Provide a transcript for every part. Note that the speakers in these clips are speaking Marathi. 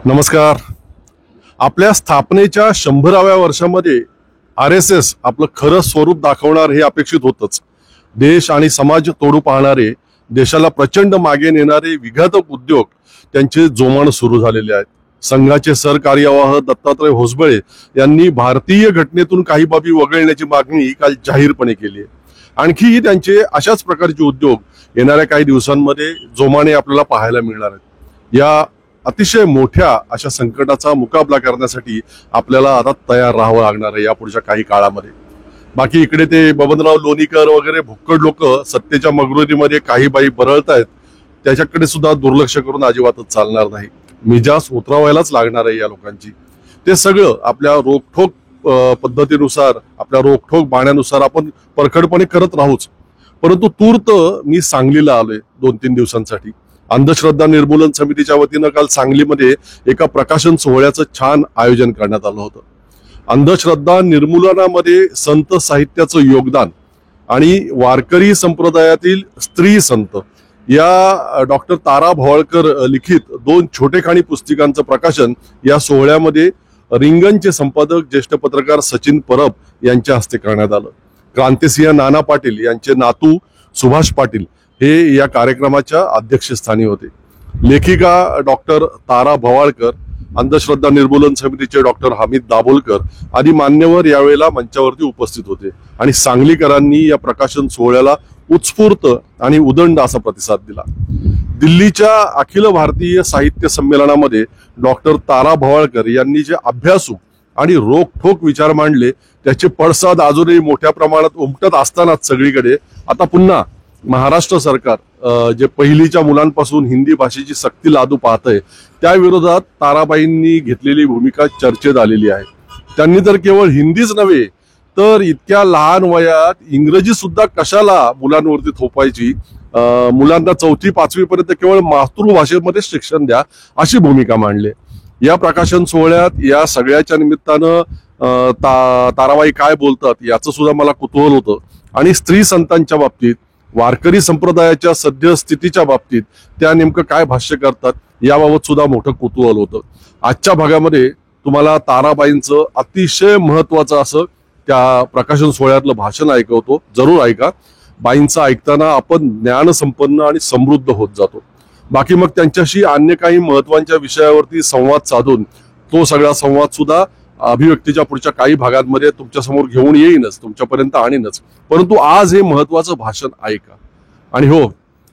नमस्कार. आपल्या स्थापनेच्या 100व्या वर्षामध्ये RSS आपलं खरं स्वरूप दाखवणार हे अपेक्षित होतच. देश आणि समाज तोडू पाहणारे, देशाला प्रचंड मागे नेणारे विघातक उद्योग त्यांचे जोमानं सुरू झालेले आहेत. संघाचे सरकार्यवाह दत्तात्रय होसबळे यांनी भारतीय घटनेतून काही बाबी वगळण्याची मागणी काल जाहीरपणे केली आहे. आणखी त्यांचे अशाच प्रकारचे उद्योग येणाऱ्या काही दिवसांमध्ये जोमाने आपल्याला पाहायला मिळणार आहेत. या अतिशय मोठ्या अशा संकटाचा मुकाबला करण्यासाठी आपल्याला आता तयार राहावं लागणार आहे या पुढच्या काही काळामध्ये. बाकी इकडे ते बबनराव लोणीकर वगैरे भुक्कड लोक सत्तेच्या मगरुरीमध्ये काही बाई बरळतायत, त्याच्याकडे सुद्धा दुर्लक्ष करून अजिबातच चालणार नाही. मिजाज उतरवायलाच लागणार आहे या लोकांची. ते सगळं आपल्या रोखठोक पद्धतीनुसार, आपल्या रोखठोक बाण्यानुसार आपण परखडपणे करत राहूच. परंतु तूर्त मी सांगलीला आलोय 2-3 दिवसांसाठी. अंधश्रद्धा निर्मूलन समितीच्या वतीनं काल सांगलीमध्ये एका प्रकाशन सोहळ्याचं छान आयोजन करण्यात आलं होतं. अंधश्रद्धा निर्मूलनामध्ये संत साहित्याचं योगदान आणि वारकरी संप्रदायातील स्त्री संत या डॉक्टर तारा भवाळकर लिखित 2 छोटेखानी पुस्तिकांचं प्रकाशन या सोहळ्यामध्ये रिंगणचे संपादक ज्येष्ठ पत्रकार सचिन परब यांच्या हस्ते करण्यात आलं. क्रांतिसिंह नाना पाटील यांचे नातू सुभाष पाटील हे या कार्यक्रमाच्या अध्यक्षस्थानी होते. लेखिका डॉक्टर तारा भवाळकर, अंधश्रद्धा निर्मूलन समितीचे डॉक्टर हमीद दाभोलकर आदी मान्यवर यावेळेला मंचावरती उपस्थित होते आणि सांगलीकरांनी या प्रकाशन सोहळ्याला उत्स्फूर्त आणि उदंड असा प्रतिसाद दिला. दिल्लीच्या अखिल भारतीय साहित्य संमेलनामध्ये डॉक्टर तारा भवाळकर यांनी जे अभ्यासू आणि रोखठोक विचार मांडले त्याचे पडसाद अजूनही मोठ्या प्रमाणात उमटत असतानाच सगळीकडे आता पुन्हा महाराष्ट्र सरकार जे पहिलीच्या मुलांपासून हिंदी भाषेची सक्ती लादू पाहतंय त्या विरोधात ताराबाईंनी घेतलेली भूमिका चर्चेत आलेली आहे. त्यांनी तर केवळ हिंदीच नव्हे तर इतक्या लहान वयात इंग्रजी सुद्धा कशाला मुलांवरती थोपायची, मुलांना 4वी-5वी पर्यंत केवळ मातृभाषेमध्ये शिक्षण द्या अशी भूमिका मांडली. या प्रकाशन सोहळ्यात या सगळ्याच्या निमित्तानं ताराबाई काय बोलतात याचं सुद्धा मला कुतूहल होतं आणि स्त्री संतांच्या बाबतीत, वारकरी संप्रदायाच्या सद्यस्थितीच्या बाबतीत त्या नेमकं काय भाष्य करतात याबाबत सुद्धा मोठं कुतूहल होतं. आजच्या भागामध्ये तुम्हाला ताराबाईंचं अतिशय महत्वाचं असं त्या प्रकाशन सोहळ्यातलं भाषण ऐकवतो, जरूर ऐका. बाईंचं ऐकताना आपण ज्ञानसंपन्न आणि समृद्ध होत जातो. बाकी मग त्यांच्याशी अन्य काही महत्वाच्या विषयावरती संवाद साधून तो सगळा संवाद सुद्धा अभिव्यक्तीच्या पुढच्या काही भागांमध्ये तुमच्या समोर घेऊन येईनच, तुमच्यापर्यंत आणीनच. परंतु आज हे महत्वाचं भाषण ऐका. आणि हो,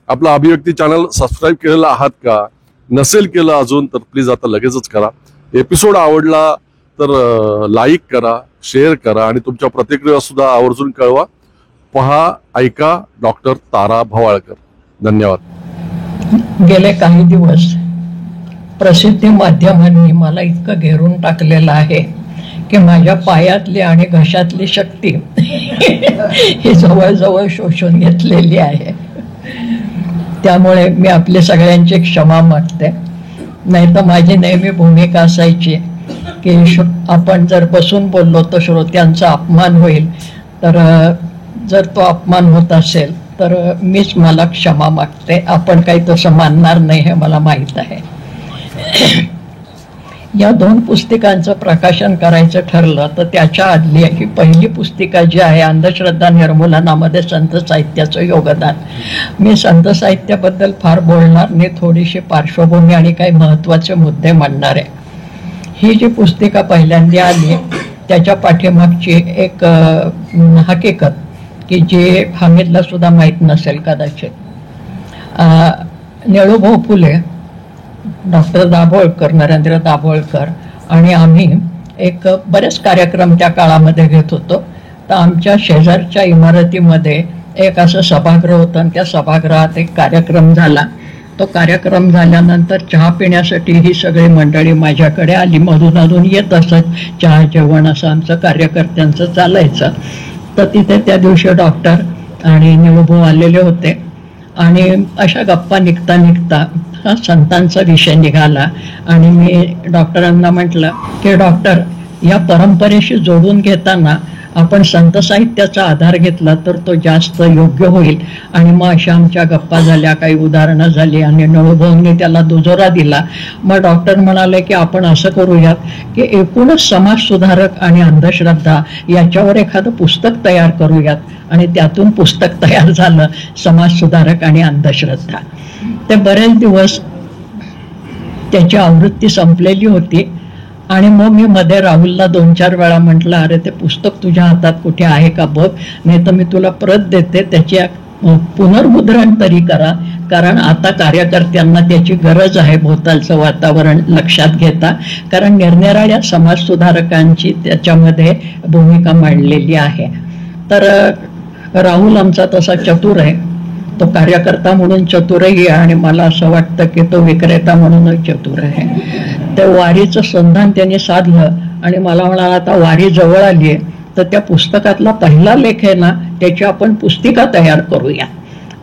आपला अभिव्यक्ती चॅनल सबस्क्राईब केलेला आहात का? नसेल केलं अजून तर प्लीज आता लगेचच करा. एपिसोड आवडला तर लाईक करा, शेअर करा आणि तुमच्या प्रतिक्रिया सुद्धा आवर्जून कळवा. पहा, ऐका डॉक्टर तारा भवाळकर. धन्यवाद. गेले काही दिवस प्रसिद्धी माध्यमांनी मला इतकं घेरून टाकलेलं आहे की माझ्या पायातली आणि घशातली शक्ती ही जवळजवळ शोषून घेतलेली आहे. त्यामुळे मी आपल्या सगळ्यांची क्षमा मागते. नाही तर माझी नेहमी भूमिका असायची की आपण जर बसून बोललो तर श्रोत्यांचा अपमान होईल, तर जर तो अपमान होत असेल तर मीच मला क्षमा मागते. आपण काही तसं मानणार नाही हे मला माहीत आहे. या 2 पुस्तिकांचं प्रकाशन करायचं ठरलं तर त्याच्या आदली ही पहिली पुस्तिका जी आहे अंधश्रद्धा निर्मूलनामध्ये संत साहित्याचं योगदान. मी संत साहित्याबद्दल फार बोलणार नाही, थोडीशी पार्श्वभूमी आणि काही महत्त्वाचे मुद्दे मांडणार आहे. ही जी पुस्तिका पहिल्यांदा आली त्याच्या पाठीमागची एक हकीकत की जे हमीदला सुद्धा माहीत नसेल कदाचित. निळूभाऊ फुले, डॉक्टर दाभोळकर, नरेंद्र दाभोळकर आणि आम्ही एक बरेच कार्यक्रम त्या काळामध्ये घेत होतो. तर आमच्या शेजारच्या इमारतीमध्ये एक असं सभागृह होतं आणि त्या सभागृहात एक कार्यक्रम झाला. तो कार्यक्रम झाल्यानंतर चहा पिण्यासाठी ही सगळी मंडळी माझ्याकडे आली. मधून अधून येत असत, चहा जेवण असं आमचं कार्यकर्त्यांचं चालायचं. तर तिथे त्या दिवशी डॉक्टर आणि निळूभाऊ आलेले होते आणि अशा गप्पा निघता निघता हा संतांचा विषय निघाला आणि मी डॉक्टरांना म्हटलं की डॉक्टर, या परंपरेशी जोडून घेताना आपण संत साहित्याचा आधार घेतला तर तो जास्त योग्य होईल. आणि मग अशा आमच्या गप्पा झाल्या, काही उदाहरणं झाली आणि नळूभाऊंनी त्याला दुजोरा दिला. मग डॉक्टर म्हणाले की आपण असं करूयात की एकूणच समाज सुधारक आणि अंधश्रद्धा याच्यावर एखादं पुस्तक तयार करूयात. आणि त्यातून पुस्तक तयार झालं, समाज सुधारक आणि अंधश्रद्धा. ते बरेच दिवस त्याची आवृत्ती संपलेली होती. आणि मग मी मध्ये राहुलला 2-4 वेळा म्हटलं, अरे ते पुस्तक तुझ्या हातात कुठे आहे का बघ, नाही तर मी तुला प्रत देते, त्याची पुनर्मुद्रण तरी करा, कारण आता कार्यकर्त्यांना त्याची गरज आहे भोवतालचं वातावरण लक्षात घेता. कारण निरनिराळ्या समाजसुधारकांची त्याच्यामध्ये भूमिका मांडलेली आहे. तर राहुल आमचा तसा चतुर आहे, तो कार्यकर्ता म्हणून चतुरही आहे आणि मला असं वाटतं की तो विक्रेता म्हणूनच चतुर आहे. ते वारीचं संधान त्यांनी साधलं आणि मला म्हणाला, आता वारी जवळ आली आहे तर त्या पुस्तकातला पहिला लेख आहे ना, त्याची आपण पुस्तिका तयार करूया.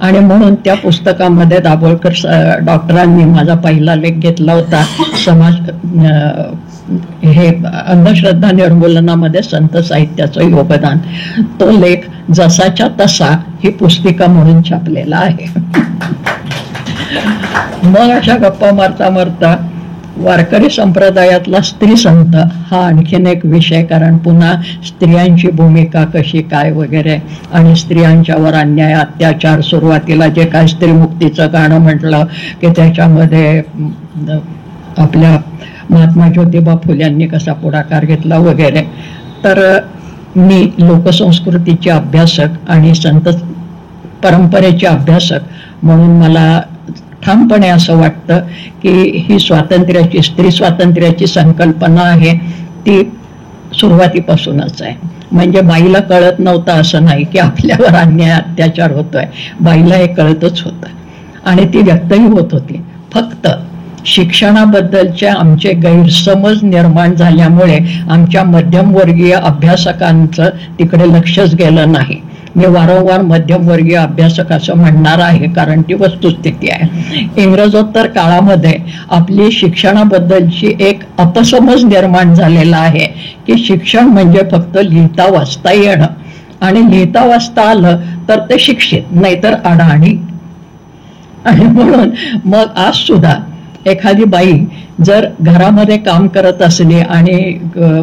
आणि म्हणून त्या पुस्तकामध्ये दाभोळकर डॉक्टरांनी माझा पहिला लेख घेतला होता, समाज हे अंधश्रद्धा निर्मूलनामध्ये संत साहित्याचं योगदान. तो लेख जसाच्या तसा ही पुस्तिका म्हणून छापलेला आहे. मग अशा गप्पा मारता मारता वारकरी संप्रदायातला स्त्री संत हा आणखीन एक विषय, कारण पुन्हा स्त्रियांची भूमिका कशी काय वगैरे आणि स्त्रियांच्यावर अन्याय अत्याचार, सुरुवातीला जे काय स्त्रीमुक्तीचं गाणं म्हटलं की त्याच्यामध्ये आपल्या महात्मा ज्योतिबा फुल्यांनी कसा पुढाकार घेतला वगैरे. तर मी लोकसंस्कृतीचे अभ्यासक आणि संत परंपरेचे अभ्यासक म्हणून मला ठामपणे असं वाटतं की ही स्वातंत्र्याची, स्त्री स्वातंत्र्याची संकल्पना आहे ती सुरुवातीपासूनच आहे. म्हणजे बाईला कळत नव्हतं असं नाही की आपल्यावर अन्याय अत्याचार होतोय, बाईला हे कळतच होतं आणि ती व्यक्तही होत होती. फक्त शिक्षणाबद्दलचे आमचे गैरसमज निर्माण झाल्यामुळे आमच्या मध्यमवर्गीय अभ्यासकांचं तिकडे लक्षच गेलं नाही. मी वारंवार मध्यमवर्गीय अभ्यासक असं म्हणणार आहे, कारण ती वस्तुस्थिती आहे. इंग्रजोत्तर काळामध्ये आपली शिक्षणाबद्दलची एक अपसमज निर्माण झालेला आहे की शिक्षण म्हणजे फक्त लिहिता वाचता येणं, आणि लिहिता वाचता आलं तर ते शिक्षित, नाहीतर अडाणी. आणि म्हणून मग आज सुद्धा एखादी बाई जर घरामध्ये काम करत असली आणि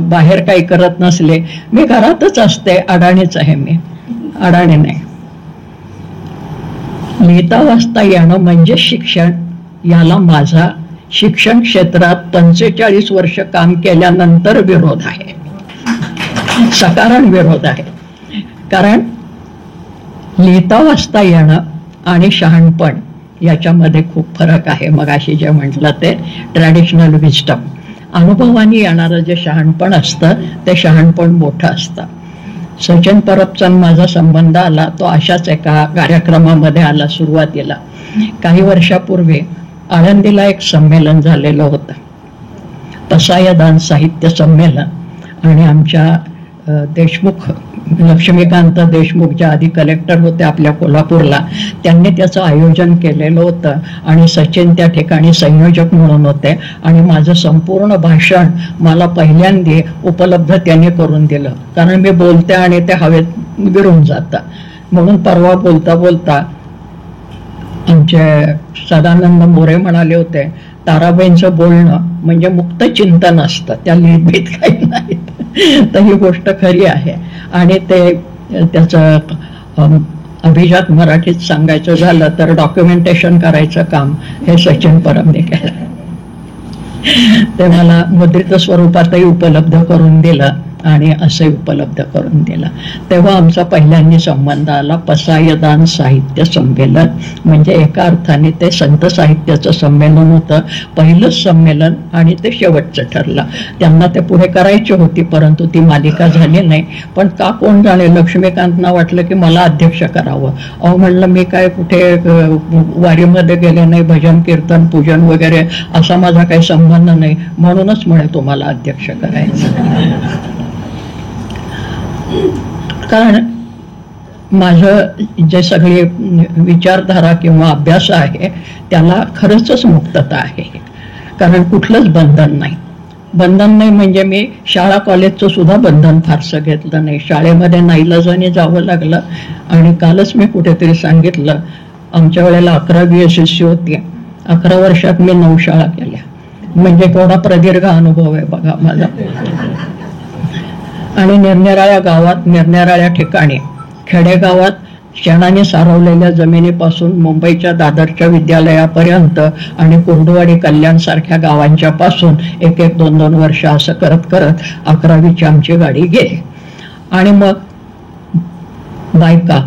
बाहेर काही करत नसले, मी घरातच असते, अडाणीच आहे मी, अडाणी नाही. लिहिता वाचता येणं म्हणजे शिक्षण. याला माझा शिक्षण क्षेत्रात 45 वर्ष काम केल्यानंतर विरोध आहे, सकारण विरोध आहे. कारण लिहिता वाचता येणं आणि शहाणपण याच्यामध्ये खूप फरक आहे. मगाशी जे म्हटलं ते ट्रॅडिशनल विस्डम, अनुभवाने येणारं जे शहाणपण असतं ते शहाणपण मोठं असतं. सचिन परबचा माझा संबंध आला तो अशाच एका कार्यक्रमामध्ये आला. सुरुवातीला काही वर्षापूर्वी आळंदीला एक संमेलन झालेलं होतं, पसायदान साहित्य संमेलन. आणि आमच्या देशमुख, लक्ष्मीकांत देशमुख ज्या आधी कलेक्टर होते आपल्या कोल्हापूरला, त्यांनी त्याचं आयोजन केलेलं होतं आणि सचिन त्या ठिकाणी संयोजक म्हणून होते. आणि माझं संपूर्ण भाषण मला पहिल्यांदा उपलब्ध त्यांनी करून दिलं, कारण मी बोलते आणि ते हवेत विरून जातं. म्हणून परवा बोलता बोलता आमचे सदानंद मोरे म्हणाले होते, ताराबाईंचं बोलणं म्हणजे मुक्त चिंतन असतं, त्या लिहित काही नाही. तर ही गोष्ट खरी आहे. आणि ते त्याचं अभिजात मराठीत सांगायचं झालं तर डॉक्युमेंटेशन करायचं काम हे सचिन परबने केलं. ते मला मुद्रित स्वरूपातही उपलब्ध करून दिलं आणि असंही उपलब्ध करून दिलं. तेव्हा आमचा पहिल्यांदा संबंध आला. पसायदान साहित्य संमेलन म्हणजे एका अर्थाने ते संत साहित्याचं संमेलन होतं, पहिलंच संमेलन आणि ते शेवटचं ठरलं. त्यांना ते पुढे करायची होती परंतु ती मालिका झाली नाही. पण का कोण जाणे, लक्ष्मीकांतना वाटलं की मला अध्यक्ष करावं. अहो म्हणलं मी काय कुठे वारीमध्ये गेले नाही, भजन कीर्तन पूजन वगैरे असा माझा काही संबंध नाही, म्हणूनच म्हणे तुम्हाला अध्यक्ष करायचं. कारण माझं जे सगळे विचारधारा किंवा अभ्यास आहे त्याला खरंच मुक्तता आहे, कारण कुठलंच बंधन नाही. बंधन नाही म्हणजे मी शाळा कॉलेजचं सुद्धा बंधन फारसं घेतलं नाही. शाळेमध्ये नाईलाजाने जावं लागलं. आणि कालच मी कुठेतरी सांगितलं, आमच्या वेळेला 11वी SSC होती. 11 वर्षात मी 9 शाळा केल्या. म्हणजे केवढा प्रदीर्घ अनुभव आहे बघा माझा. आणि निरनिराळ्या गावात, निरनिराळ्या ठिकाणी, खेडेगावात क्षणाने सारवलेल्या जमिनीपासून मुंबईच्या दादरच्या विद्यालयापर्यंत आणि कुर्डुवाडी कल्याण सारख्या गावांच्या पासून 1-1, 2-2 वर्ष असं करत करत 11वीची आमची गाडी गेली. आणि मग बायका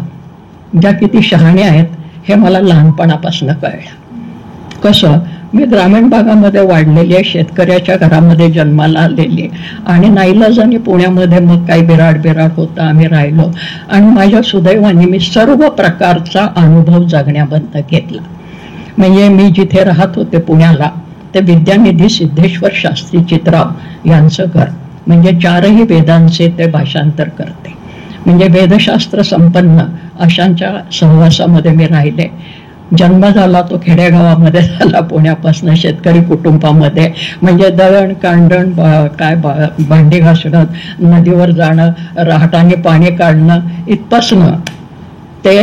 ज्या किती शहाण्या आहेत हे मला लहानपणापासून कळलं. कसं, मी ग्रामीण भागामध्ये वाढलेली आहे, शेतकऱ्याच्या घरामध्ये जन्माला आलेली, आणि नाईलाजाने पुण्यामध्ये मग काही बिराड होतं, आम्ही राहिलो. आणि माझ्या सुदैवाने मी सर्व प्रकारचा अनुभव जगण्याबद्दल घेतला. म्हणजे मी जिथे राहत होते पुण्याला, ते विद्यानिधी सिद्धेश्वर शास्त्री चित्राव यांचं घर. म्हणजे 4ही वेदांचे ते भाषांतर करते. म्हणजे वेदशास्त्र संपन्न अशांच्या सहवासामध्ये मी राहिले. जन्म झाला तो खेडेगावामध्ये झाला, पुण्यापासून शेतकरी कुटुंबामध्ये. म्हणजे दळण कांडण, भांडी घासणं, नदीवर जाणं, रहाटाने पाणी काढणं, इथपासनं ते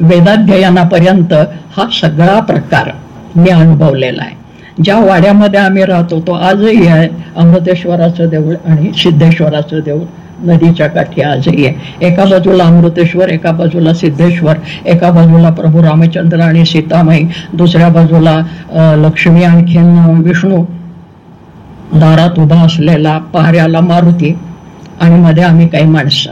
वेदाध्ययनापर्यंत हा सगळा प्रकार मी अनुभवलेला आहे. ज्या वाड्यामध्ये आम्ही राहतो तो आजही आहे. अमृतेश्वराचं देऊळ आणि सिद्धेश्वराचं देऊळ नदीच्या काठी आजही आहे. एका बाजूला अमृतेश्वर, एका बाजूला सिद्धेश्वर, एका बाजूला प्रभू रामचंद्र आणि सीतामाई, दुसऱ्या बाजूला लक्ष्मी, आणखीन विष्णू, दारात उभा असलेला पहाऱ्याला मारुती, आणि मध्ये आम्ही काही माणसं.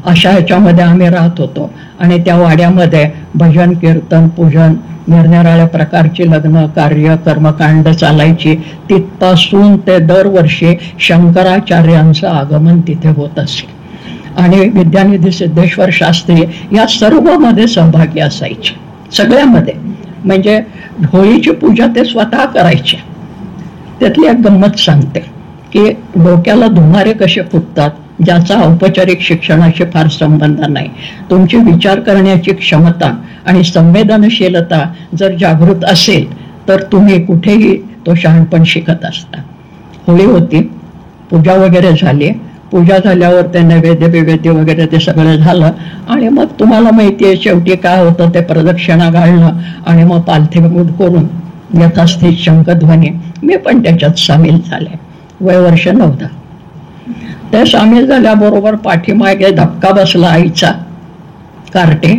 अशा ह्याच्यामध्ये आम्ही राहत होतो. आणि त्या वाड्यामध्ये भजन, कीर्तन, पूजन, निरनिराळ्या प्रकारची लग्न, कार्य, कर्मकांड चालायची. तिथपासून ते दरवर्षी शंकराचार्यांचं आगमन तिथे होत असे. आणि विद्यानिधी सिद्धेश्वर शास्त्री या सर्वमध्ये सहभागी असायचे, सगळ्यामध्ये. म्हणजे होळीची पूजा ते स्वतः करायचे. त्यातली एक गंमत सांगते की डोक्याला धुमारे कसे फुटतात, ज्याचा औपचारिक शिक्षणाशी फार संबंध नाही. तुमची विचार करण्याची क्षमता आणि संवेदनशीलता जर जागृत असेल तर तुम्ही कुठेही तो शहाणपण शिकत असता. होळी होती, पूजा वगैरे झाली. पूजा झाल्यावर ते नैवेद्य वगैरे ते सगळं झालं. आणि मग तुम्हाला माहिती आहे शेवटी काय होतं, ते प्रदक्षिणा घालणं आणि मग पालथी करून यथास्थित शंखध्वनी. मी पण त्याच्यात सामील झाले. वय वर्ष 9. ते सामील झाल्याबरोबर पाठीमागे धक्का बसला आईचा, कार्टे,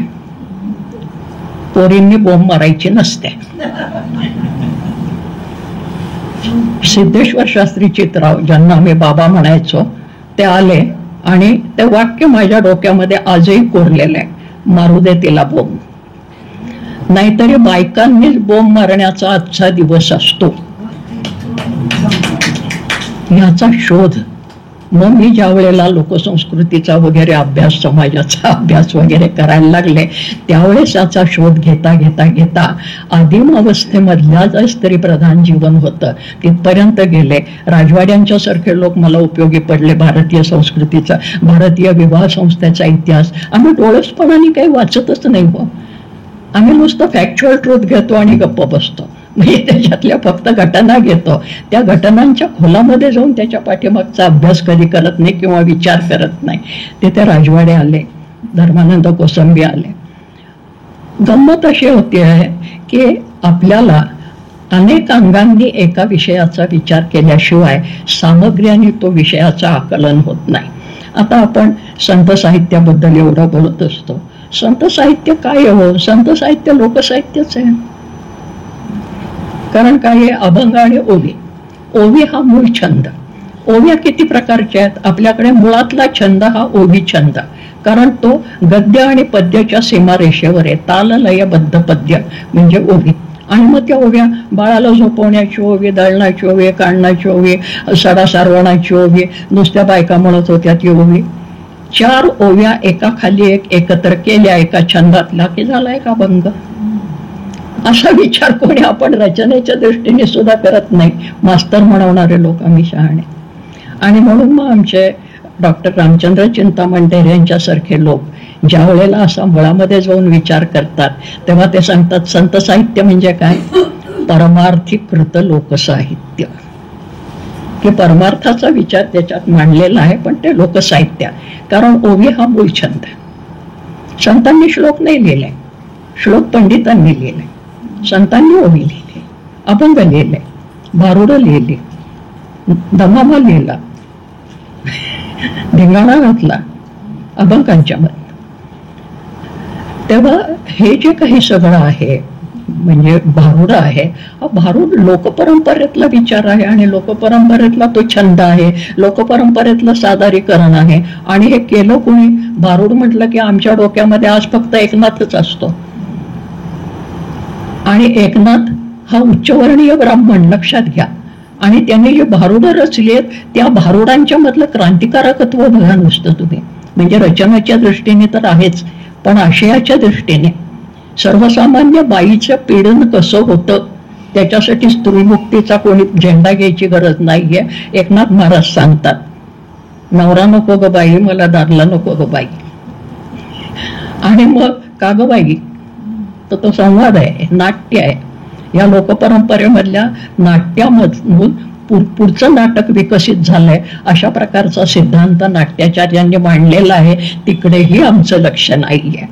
पोरींनी बोंब मारायची नसते. सिद्धेश्वर शास्त्री चित्राव, ज्यांना आम्ही बाबा म्हणायचो, ते आले. आणि ते वाक्य माझ्या डोक्यामध्ये आजही कोरलेलं आहे, मारू दे तिला बोंब. नाहीतरी बायकांनीच बोंब मारण्याचा आजचा दिवस असतो याचा शोध. मग मी ज्या वेळेला लोकसंस्कृतीचा वगैरे अभ्यास, समाजाचा अभ्यास वगैरे करायला लागले, त्यावेळेस याचा शोध घेता घेता घेता आदिम अवस्थेमधल्या जे स्त्री प्रधान जीवन होतं तिथपर्यंत गेले. राजवाड्यांच्या सारखे लोक मला उपयोगी पडले. भारतीय संस्कृतीचा, भारतीय विवाह संस्थेचा इतिहास आम्ही डोळसपणाने काही वाचतच नाही हो. आम्ही नुसतं फॅक्च्युअल ट्रूथ घेतो आणि गप्प बसतो. म्हणजे त्याच्यातल्या फक्त घटना घेतो, त्या घटनांच्या खोलामध्ये जाऊन त्याच्या पाठीमागचा अभ्यास कधी करत नाही किंवा विचार करत नाही. तिथे राजवाडे आले, धर्मानंद कोसंबी आले. गंमत अशी होती आहे की आपल्याला अनेक अंगांनी एका विषयाचा विचार केल्याशिवाय सामग्री आणि तो विषयाचं आकलन होत नाही. आता आपण संत साहित्याबद्दल एवढं बोलत असतो. संत साहित्य काय हो? संत साहित्य लोकसाहित्यच आहे. कारण काय आहे, अभंग आणि ओवी. ओवी हा मूळ छंद. ओव्या किती प्रकारच्या आहेत? आपल्याकडे मुळातला छंद हा ओवी छंद, कारण तो गद्य आणि पद्याच्या सीमारेषेवर आहे. ताल लयबद्ध पद्य म्हणजे ओवी. आणि मग त्या ओव्या बाळाला झोपवण्याची ओवी, दळणाची ओवी, काढण्याची ओवी, सडा सारवणाची ओवी, नुसत्या बायका म्हणत होत्या ती ओवी. 4 ओव्या एका खाली एक एकत्र केल्या एका छंदातला की झाला एक अभंग. असा विचार कोणी आपण रचनेच्या दृष्टीने सुद्धा करत नाही. मास्तर म्हणवणारे लोक आम्ही शहाणे. आणि म्हणून मग आमचे डॉक्टर रामचंद्र चिंतामण ढेरे यांच्यासारखे लोक ज्या वेळेला असा मुळामध्ये जाऊन विचार करतात तेव्हा ते सांगतात संत साहित्य म्हणजे काय? परमार्थी कृत लोकसाहित्य. की परमार्थाचा विचार त्याच्यात मांडलेला आहे, पण ते लोकसाहित्य. कारण ओवी हा मूळ छंद आहे. संतांनी श्लोक नाही लिहिले, श्लोक पंडितांनी लिहिले, संतांनी ओवी लिहिली, अभंग लिहिले, भारुडं लिहिली, दमामा लिहिला, धिंगाणा घातला अभंगांच्या मध्ये. तेव्हा हे जे काही सगळं आहे म्हणजे भारुड आहे, हा भारुड लोकपरंपरेतला विचार आहे आणि लोकपरंपरेतला तो छंद आहे, लोकपरंपरेतलं सादरीकरण आहे. आणि हे केलं कोणी? भारुड म्हटलं की आमच्या डोक्यामध्ये आज फक्त एकनाथच असतो, आणि एकनाथ हा उच्चवर्णीय ब्राह्मण, लक्षात घ्या. आणि त्यांनी जे भारुडं रचली आहेत त्या भारुडांच्या मधलं क्रांतिकारकत्व बघा नुसतं तुम्ही. म्हणजे रचनाच्या दृष्टीने तर आहेच, पण आशयाच्या दृष्टीने सर्वसामान्य बाईचं पीडन कसं होतं त्याच्यासाठी स्त्रीमुक्तीचा कोणी झेंडा घ्यायची गरज नाहीये. एकनाथ महाराज सांगतात, नवरा नको ग बाई, मला दारला नको ग बाई. आणि मग का ग बाई, तर तो संवाद आहे, नाट्य आहे. या लोकपरंपरेमधल्या नाट्यामधून पुढचं नाटक विकसित झालंय. अशा प्रकारचा सिद्धांत नाट्याचार्यांनी मांडलेला आहे. तिकडेही आमचं लक्ष नाहीये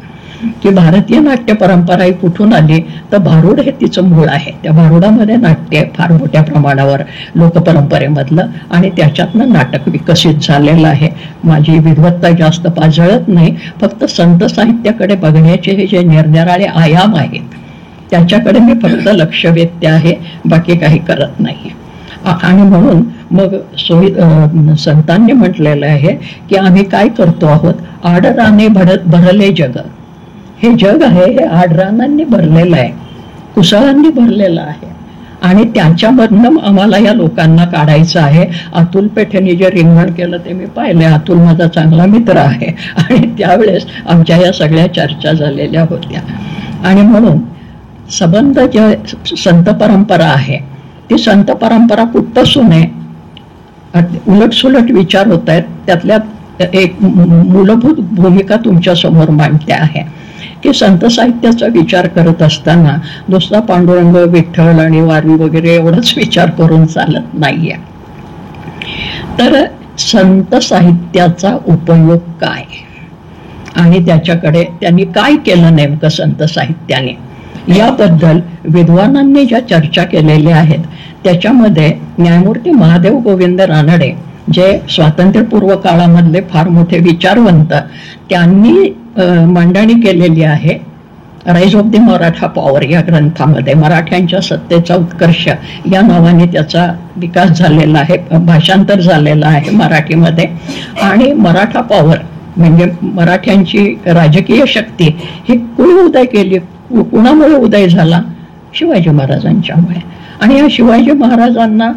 की भारतीय नाट्य परंपरा ही कुठून आली, तर भारुड हे तिचं मूळ आहे. त्या भारुडामध्ये नाट्य आहे फार मोठ्या प्रमाणावर लोकपरंपरेमधलं, आणि त्याच्यातनं नाटक विकसित झालेलं आहे. माझी विद्वत्ता जास्त पाजळत नाही, फक्त संत साहित्याकडे बघण्याचे हे जे निरनिराळे आयाम आहेत त्याच्याकडे मी फक्त लक्ष वेधते आहे, बाकी काही करत नाही. आणि म्हणून मग संतांनी म्हटलेलं आहे की आम्ही काय करतो आहोत, आडराने भरले जग. हे जग आहे हे आडरानांनी भरलेलं आहे, कुसळांनी भरलेलं आहे, आणि त्याच्यामधनं आम्हाला या लोकांना काढायचं आहे. अतुल पेठेने जे रिंगण केलं ते मी पाहिले. अतुल माझा चांगला मित्र आहे आणि त्यावेळेस आमच्या या सगळ्या चर्चा झालेल्या होत्या. आणि म्हणून संबंध जे संत परंपरा आहे ती संत परंपरा कुठपासून आहे, उलटसुलट विचार होत आहेत. त्यातल्या एक मूलभूत भूमिका तुमच्या समोर मांडते आहे की संत साहित्याचा विचार करत असताना नुसता पांडुरंग, विठ्ठल आणि वारी वगैरे एवढंच विचार करून चालत नाहीये. तर संत साहित्याचा उपयोग काय आणि त्याच्याकडे त्यांनी काय केलं नेमकं संत साहित्याने, याबद्दल विद्वानांनी ज्या चर्चा केलेल्या आहेत त्याच्यामध्ये न्यायमूर्ती महादेव गोविंद रानडे, जे स्वातंत्र्यपूर्व काळामधले फार मोठे विचारवंत, त्यांनी मांडणी केलेली आहे rise of the Maratha power या ग्रंथामध्ये. मराठ्यांच्या सत्तेचा उत्कर्ष या नावाने त्याचा विकास झालेला आहे, भाषांतर झालेलं आहे मराठीमध्ये. आणि मराठा पॉवर म्हणजे मराठ्यांची राजकीय शक्ती ही कुणी उदय केली, कुणामुळे उदय झाला? शिवाजी महाराजांच्यामुळे. आणि या शिवाजी महाराजांना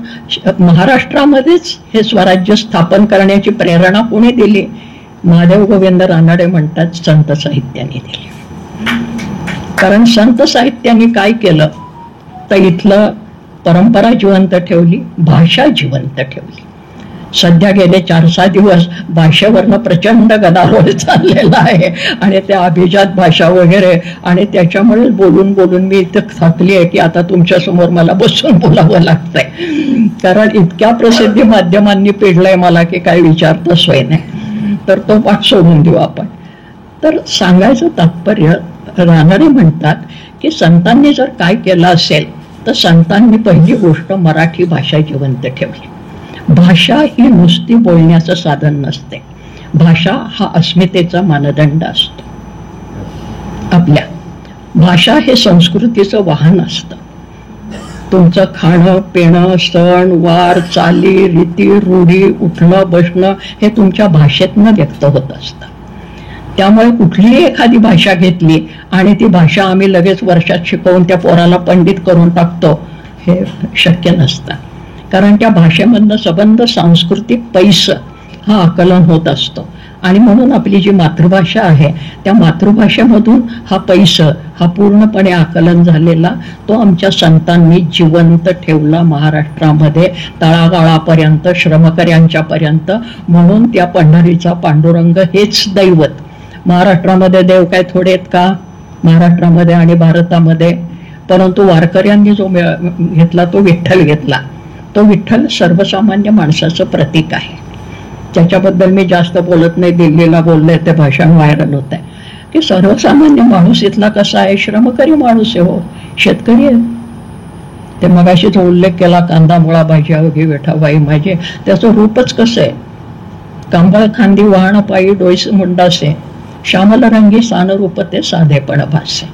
महाराष्ट्रामध्येच हे स्वराज्य स्थापन करण्याची प्रेरणा कोणी दिली? महादेव गोविंद रानडे म्हणतात संत साहित्याने दिली. कारण संत साहित्याने काय केलं तर इथलं परंपरा जिवंत ठेवली, भाषा जिवंत ठेवली. सध्या गेले 4-6 दिवस भाषेवरनं प्रचंड गदारोळ चाललेला आहे आणि त्या अभिजात भाषा वगैरे, आणि त्याच्यामुळे बोलून बोलून मी इतकं थकली आहे की आता तुमच्या समोर मला बसून बोलावं लागतंय. कारण इतक्या प्रसिद्धी माध्यमांनी पिडलंय मला की काय विचारता सोय नाही. तर तो पाठ सोडून देऊ आपण. तर सांगायचं तात्पर्य, रानडे म्हणतात की संतांनी जर काय केलं असेल तर संतांनी पहिली गोष्ट मराठी भाषा जिवंत ठेवली. भाषा ही नुसती बोलण्याचं साधन नसते, भाषा हा अस्मितेचा मानदंड असतो. आपल्या भाषा हे संस्कृतीचं वाहन असतं. तुमचं खाणं पिणं, सण वार, चाली रीती, रूढी, उठणं बसणं हे तुमच्या भाषेतनं व्यक्त होत असतं. त्यामुळे कुठलीही एखादी भाषा घेतली आणि ती भाषा आम्ही लगेच वर्षात शिकवून त्या पोराला पंडित करून टाकतो, हे शक्य नसतं. कारण त्या भाषेमधनं संबंध सांस्कृतिक पैस हा आकलन होत असतो. आणि म्हणून आपली जी मातृभाषा आहे त्या मातृभाषेमधून हा पैस हा पूर्णपणे आकलन झालेला तो आमच्या संतांनी जिवंत ठेवला महाराष्ट्रामध्ये तळागाळापर्यंत, श्रमकऱ्यांच्या पर्यंत. म्हणून त्या पंढरीचा पांडुरंग हेच दैवत. महाराष्ट्रामध्ये देव काय थोडे आहेत का महाराष्ट्रामध्ये आणि भारतामध्ये? परंतु वारकऱ्यांनी जो घेतला तो विठ्ठल घेतला. तो विठ्ठल सर्वसामान्य माणसाचं प्रतीक आहे. त्याच्याबद्दल मी जास्त बोलत नाही, दिल्लीला बोलले ते भाषण व्हायरल होत आहे की सर्वसामान्य माणूस इथला कसा आहे, श्रमकरी माणूस आहे, हो शेतकरी आहे. ते मगाशी जो उल्लेख केला कांदा मुळा भाजी अवघी विठाबाई माझे, त्याचं रूपच कसं आहे, कांबळ खांदी वाहन पायी डोईस मुंडासे, श्यामल रंगी सान रूप ते साधेपण भासे.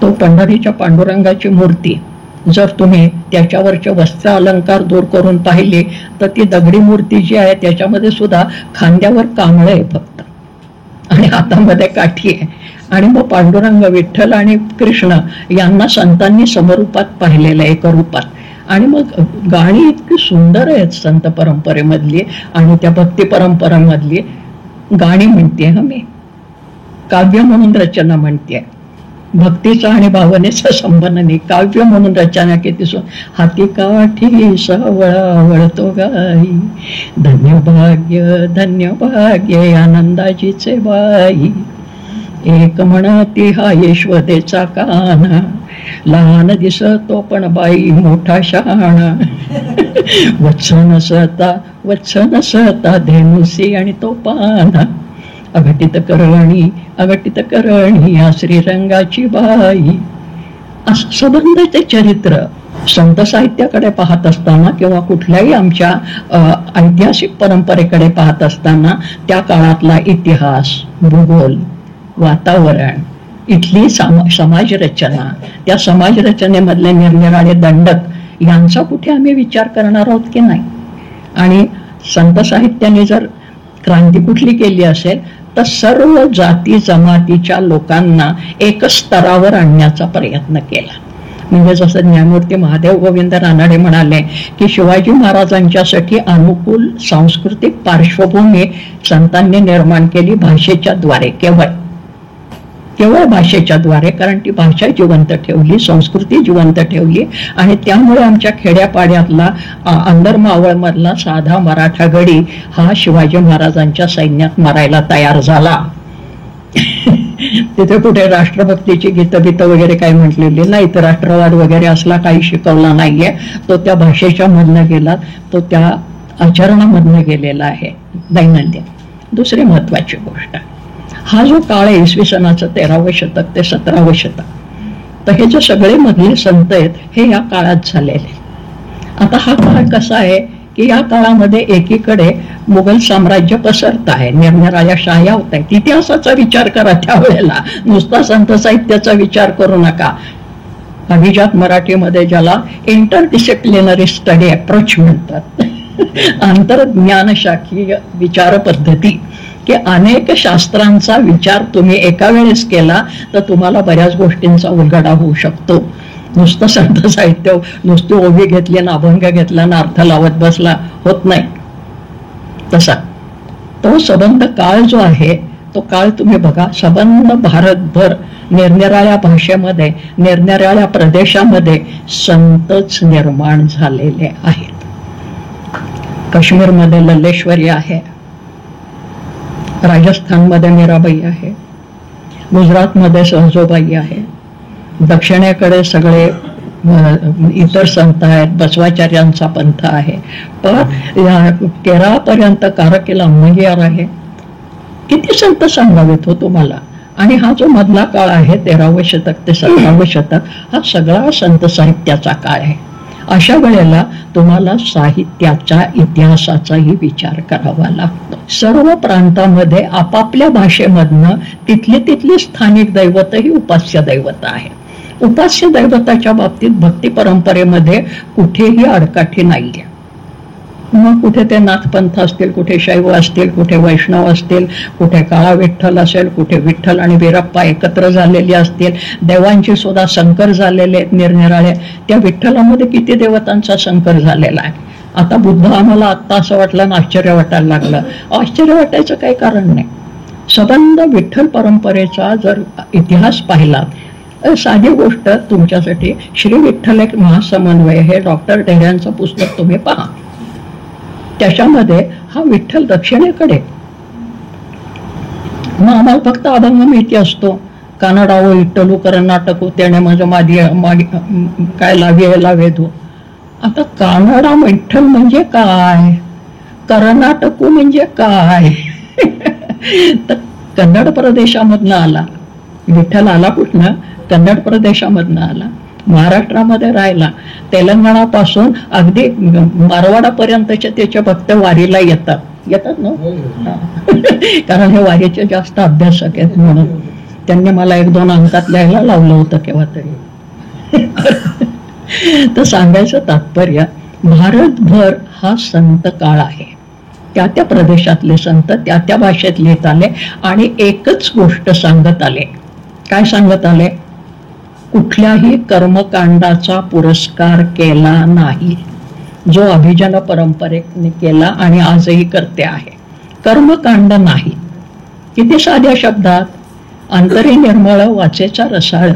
तो पंढरीच्या पांडुरंगाची मूर्ती जर तुम्ही त्याच्यावरचे वस्त्र अलंकार दूर करून पाहिले तर ती दगडी मूर्ती जी आहे त्याच्यामध्ये सुद्धा खांद्यावर कांबळ आहे फक्त आणि हातामध्ये काठी आहे. आणि मग पांडुरंग विठ्ठल आणि कृष्ण यांना संतांनी समरूपात पाहिलेलं आहे, एकरूपात. आणि मग गाणी इतकी सुंदर आहेत संत परंपरेमधली आणि त्या भक्ती परंपरेमधली गाणी म्हणते मी, काव्य म्हणून रचना म्हणते. भक्तीचा आणि भावनेचा संबंध नाही, काव्य म्हणून रचना किती हाती काठी सहवळा वळतो गाई, धन्य भाग्य आनंदाजीचे बाई, एक म्हणती हा यशवदेचा काना, लहान दिसतो पण बाई मोठा शहाणा, वत्सन सता धेनुसी आणि तो पाना, अघटित करणी या श्रीरंगाची बाई. असं संबंध ते चरित्र संत साहित्याकडे पाहत असताना किंवा कुठल्याही आमच्या ऐतिहासिक परंपरेकडे पाहत असताना त्या काळातला इतिहास, भूगोल, वातावरण, इथली समाज रचना, त्या समाज रचनेमधले निरनिराळे दंडक यांचा कुठे आम्ही विचार करणार आहोत की नाही. आणि संत साहित्याने जर क्रांती कुठली केली असेल तर सर्व जाती जमातीच्या लोकांना एकच स्तरावर आणण्याचा प्रयत्न केला. म्हणजे जसं न्यायमूर्ती महादेव गोविंद रानडे म्हणाले की शिवाजी महाराजांच्यासाठी अनुकूल सांस्कृतिक पार्श्वभूमी संतांनी निर्माण केली भाषेच्या द्वारे, केवळ भाषेच्या द्वारे. कारण ती भाषा जिवंत ठेवली, संस्कृती जिवंत ठेवली आणि त्यामुळे आमच्या खेड्यापाड्यातला अंदरमावळ मधला साधा मराठा गडी हा शिवाजी महाराजांच्या सैन्यात मरायला तयार झाला. तिथे कुठे राष्ट्रभक्तीची गीतं वगैरे काही म्हटलेली नाही, तर राष्ट्रवाद वगैरे असला काही शिकवला नाहीये. तो त्या भाषेच्या मधनं गेला, तो त्या आचरणामधनं गेलेला आहे दैनंदिन. दुसरी महत्वाची गोष्ट, हा जो काळ आहे इसवी सनाचं 13वं शतक ते 17वं शतक, तर हे जे सगळे मधले संत आहेत हे या काळात झालेले. आता हा काळ कसा आहे की या काळामध्ये एकीकडे मुघल साम्राज्य पसरत आहे, निरनिराळ्या शाह्या होत आहेत. इतिहासाचा विचार करा त्यावेळेला, नुसता संत साहित्याचा विचार करू नका. अभिजात मराठीमध्ये ज्याला इंटरडिसिप्लिनरी स्टडी अप्रोच म्हणतात, आंतरज्ञानशाखीय विचार पद्धती, की अनेक शास्त्रांचा विचार तुम्ही एका वेळेस केला तर तुम्हाला बऱ्याच गोष्टींचा उलगडा होऊ शकतो. नुसतं संत साहित्य, नुसती ओवी घेतली ना अभंग घेतला ना अर्थ लावत बसला होत नाही. तसा तो संबंध काळ जो आहे तो काळ तुम्ही बघा, संबंध भारतभर निरनिराळ्या भाषेमध्ये निरनिराळ्या प्रदेशामध्ये संतच निर्माण झालेले आहेत. काश्मीरमध्ये लल्लेश्वरी आहे, राजस्थानमध्ये मीराबाई आहे, गुजरातमध्ये सहजोबाई आहे, दक्षिणेकडे सगळे इतर संत आहेत, बसवाचार्यांचा पंथ आहे, पण केरळापर्यंत कारकेला अम्मय्यर आहे. किती संत सांगावेत हो तुम्हाला. आणि हा जो मधला काळ आहे 13वं शतक ते 17वं शतक हा सगळा संत साहित्याचा काळ आहे. अशा वेळेला तुम्हाला साहित्याचा इतिहासाचाही विचार करावा लागतो. सर्व प्रांतामध्ये आपापल्या भाषेमधनं तिथली स्थानिक दैवत ही उपास्य दैवत आहे. उपास्य दैवताच्या बाबतीत भक्ती परंपरेमध्ये कुठेही आडकाठी नाहीये. मग कुठे ते नाथपंथ असतील, कुठे शैव असतील, कुठे वैष्णव असतील, कुठे काळा विठ्ठल असेल, कुठे विठ्ठल आणि वीरप्पा एकत्र झालेले असतील, देवांची सुद्धा संकर झालेले आहेत निरनिराळे. त्या विठ्ठलामध्ये किती देवतांचा संकर झालेला आहे. आता बुद्ध आम्हाला आत्ता असं वाटलं ना आश्चर्य वाटायला लागलं. आश्चर्य वाटायचं काही कारण नाही. संबंध विठ्ठल परंपरेचा जर इतिहास पाहिला, साधी गोष्ट तुमच्यासाठी, श्री विठ्ठल एक महासमन्वय हे डॉक्टर ढेऱ्यांचं पुस्तक तुम्ही पहा. त्याच्यामध्ये हा विठ्ठल दक्षिणेकडे, मग आम्हाला फक्त अभंग माहिती असतो, कानडावो विठ्ठलू कर्नाटकू त्याने माझं मादी काय लावे लावेधू. आता कानडा विठ्ठल म्हणजे काय, कर्नाटकू म्हणजे काय? तर कन्नड प्रदेशामधनं आला विठ्ठल. आला कुठनं? कन्नड प्रदेशामधनं आला, महाराष्ट्रामध्ये राहिला. तेलंगणापासून अगदी मारवाडापर्यंतचे त्याचे भक्त वारीला येतात ना. कारण हे वारीचे जास्त अभ्यासक आहेत म्हणून त्यांनी मला 1-2 अंकात लिहायला लावलं होतं केव्हा तरी. तर सांगायचं तात्पर्य, भारतभर हा संत काळ आहे. त्या त्या प्रदेशातले संत त्या त्या भाषेत लिहित आले आणि एकच गोष्ट सांगत आले. काय सांगत आले? कुठल्याही कर्मकांडाचा पुरस्कार केला नाही, जो अभिजन परंपरेने केला आणि आजही करते आहे. कर्मकांड नाही. किती साध्या शब्दात, अंतरी निर्मळ वाचेचा रसाळ,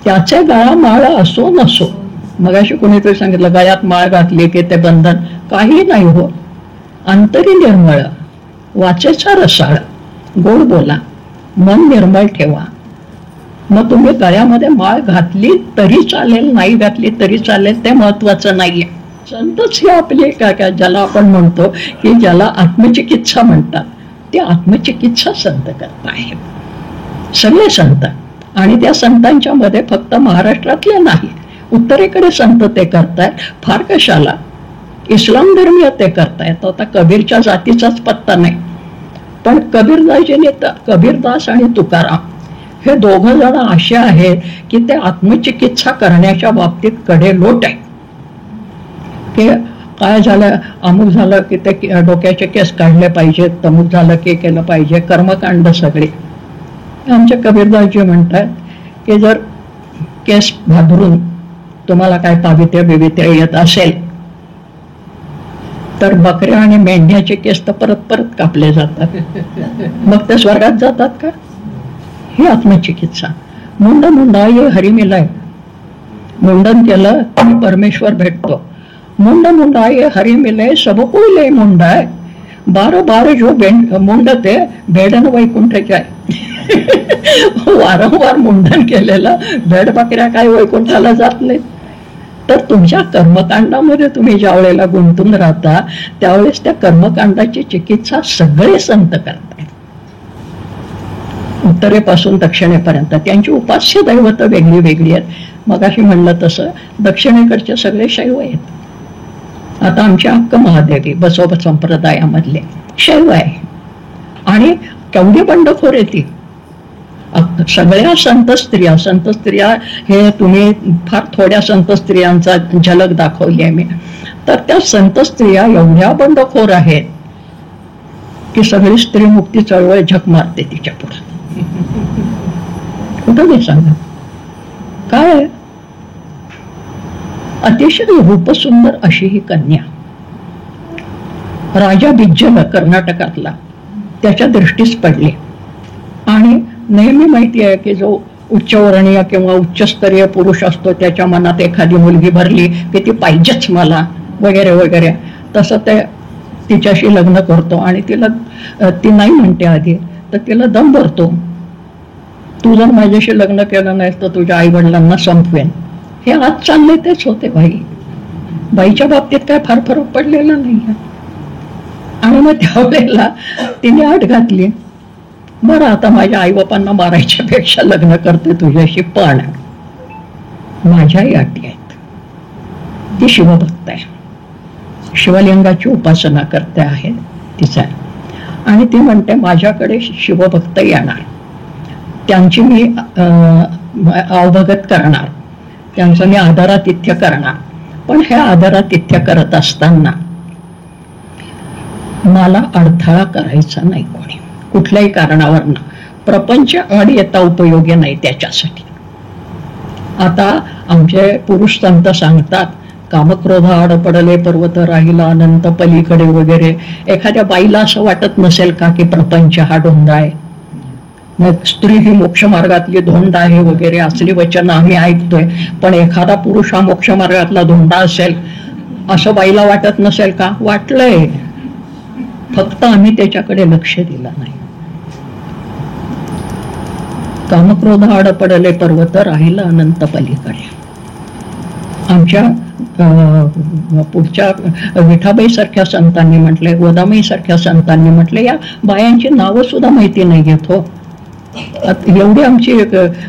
त्याचे गळा माळ असो नसो. मगाशी कोणीतरी सांगितलं गळ्यात माळ घातली की ते बंधन, काही नाही हो. अंतरी निर्मळ वाचेचा रसाळ, गोड बोला, मन निर्मळ ठेवा. मग तुम्ही गळ्यामध्ये माळ घातली तरी चालेल, नाही घातली तरी चालेल, ते महत्वाचं नाहीये. संतच हे आपले काय ज्याला आपण म्हणतो की ज्याला आत्मचिकित्सा म्हणतात, ते आत्मचिकित्सा संत करत आहेत सगळे संत. आणि त्या संतांच्या मध्ये फक्त महाराष्ट्रातले नाही, उत्तरेकडे संत ते करतायत. फार कशाला, इस्लाम धर्मीय ते करतायत. आता कबीरच्या जातीचाच पत्ता नाही, पण कबीरदास आणि तुकाराम हे 2 जण असे आहेत की ते आत्मचिकित्सा करण्याच्या बाबतीत कडेलोट आहे. की काय झालं, अमुक झालं की ते डोक्याचे केस काढले पाहिजेत, तमुक झालं की केलं पाहिजे, कर्मकांड सगळे. आमचे कबीरदासजी म्हणतात की जर केस भादरून तुम्हाला काय पावित्र्य बिवित्र्य येत असेल तर बकऱ्या आणि मेंढ्याचे केस तर परत परत कापले जातात, मग ते स्वर्गात जातात का? ही आत्मचिकित्सा. मुंडाये हरिमिलाय, मुंडन केलं की परमेश्वर भेटतो. मुंडाये हरिमिलय सबको लय मुंडाय, 12 जो मुंडते भेडन वैकुंठ काय. वारंवार मुंडन केलेलं भेड बकऱ्या काय वैकुंठाला जात नाहीत. तर तुमच्या कर्मकांडामध्ये तुम्ही ज्या वेळेला गुंतून राहता त्यावेळेस त्या कर्मकांडाची चिकित्सा सगळे संत करतात, उत्तरेपासून दक्षिणेपर्यंत. त्यांची उपास्य दैवत वेगळी वेगळी आहेत. मगाशी म्हणलं तसं दक्षिणेकडचे सगळे शैव आहेत. आता आमच्या हक्क महादेवी बसव संप्रदायामधले शैव आहे आणि केवढी बंडखोर आहे ती. सगळ्या संत स्त्रिया हे तुम्ही फार थोड्या संत स्त्रियांचा झलक दाखवली आहे मी. तर त्या संत स्त्रिया एवढ्या बंडखोर आहेत की सगळी स्त्री मुक्ती चळवळ झक मारते तिच्या पुढे. कुठं नाही सांगा काय. अतिशय रूपसुंदर अशी ही कन्या, राजा बिज्जल कर्नाटकातला त्याच्या दृष्टीस पडली. आणि नेहमी माहिती आहे की जो उच्चवर्णीय किंवा उच्चस्तरीय पुरुष असतो त्याच्या मनात एखादी मुलगी भरली की ती पाहिजेच मला वगैरे वगैरे, तसं ते तिच्याशी लग्न करतो. आणि ती नाही म्हणते आधी तर तिला दम भरतो, तू जर माझ्याशी लग्न केलं नाहीस तर तुझ्या आई वडिलांना संपवेन. हे आज चालले तेच होते. बाईच्या बाबतीत काय फार फरक पडलेला नाही. आणि मग त्यावेळेला तिने आट घातली, बरं आता माझ्या आई बापांना मारायच्या पेक्षा लग्न करते तुझ्याशी, पण माझ्याही अटी आहेत. ती शिवभक्त आहे, शिवलिंगाची उपासना करते आहे तिचा. आणि ती म्हणते माझ्याकडे शिवभक्त येणार, त्यांची मी अवभगत करणार, त्यांचं मी आदरातिथ्य करणार. पण हे आदरातिथ्य करत असताना मला अडथळा करायचा नाही कोणी, कुठल्याही कारणावरनं. प्रपंच अड येता उपयोगी नाही त्याच्यासाठी. आता आमचे पुरुष संत सांगतात कामक्रोध आड पडले पर्वत राहिला अनंत पलीकडे वगैरे. एखाद्या बाईला असं वाटत नसेल का की प्रपंच हा धोंडा आहे, स्त्री ही मोक्ष मार्गातली धोंडा आहे वगैरे असली वचन आम्ही ऐकतोय. पण एखादा पुरुष हा मोक्ष मार्गातला धोंडा असेल असं बाईला वाटत नसेल का? वाटलंय, फक्त आम्ही त्याच्याकडे लक्ष दिलं नाही. कामक्रोध आड पडले पर्वत राहिलं अनंत पलीकडे. आमच्या पुढच्या विठाबाई सारख्या संतांनी म्हटले, गोदाबाई सारख्या संतांनी म्हटले, या बायांची नावं सुद्धा माहिती नाही घेत हो. एवढी आमची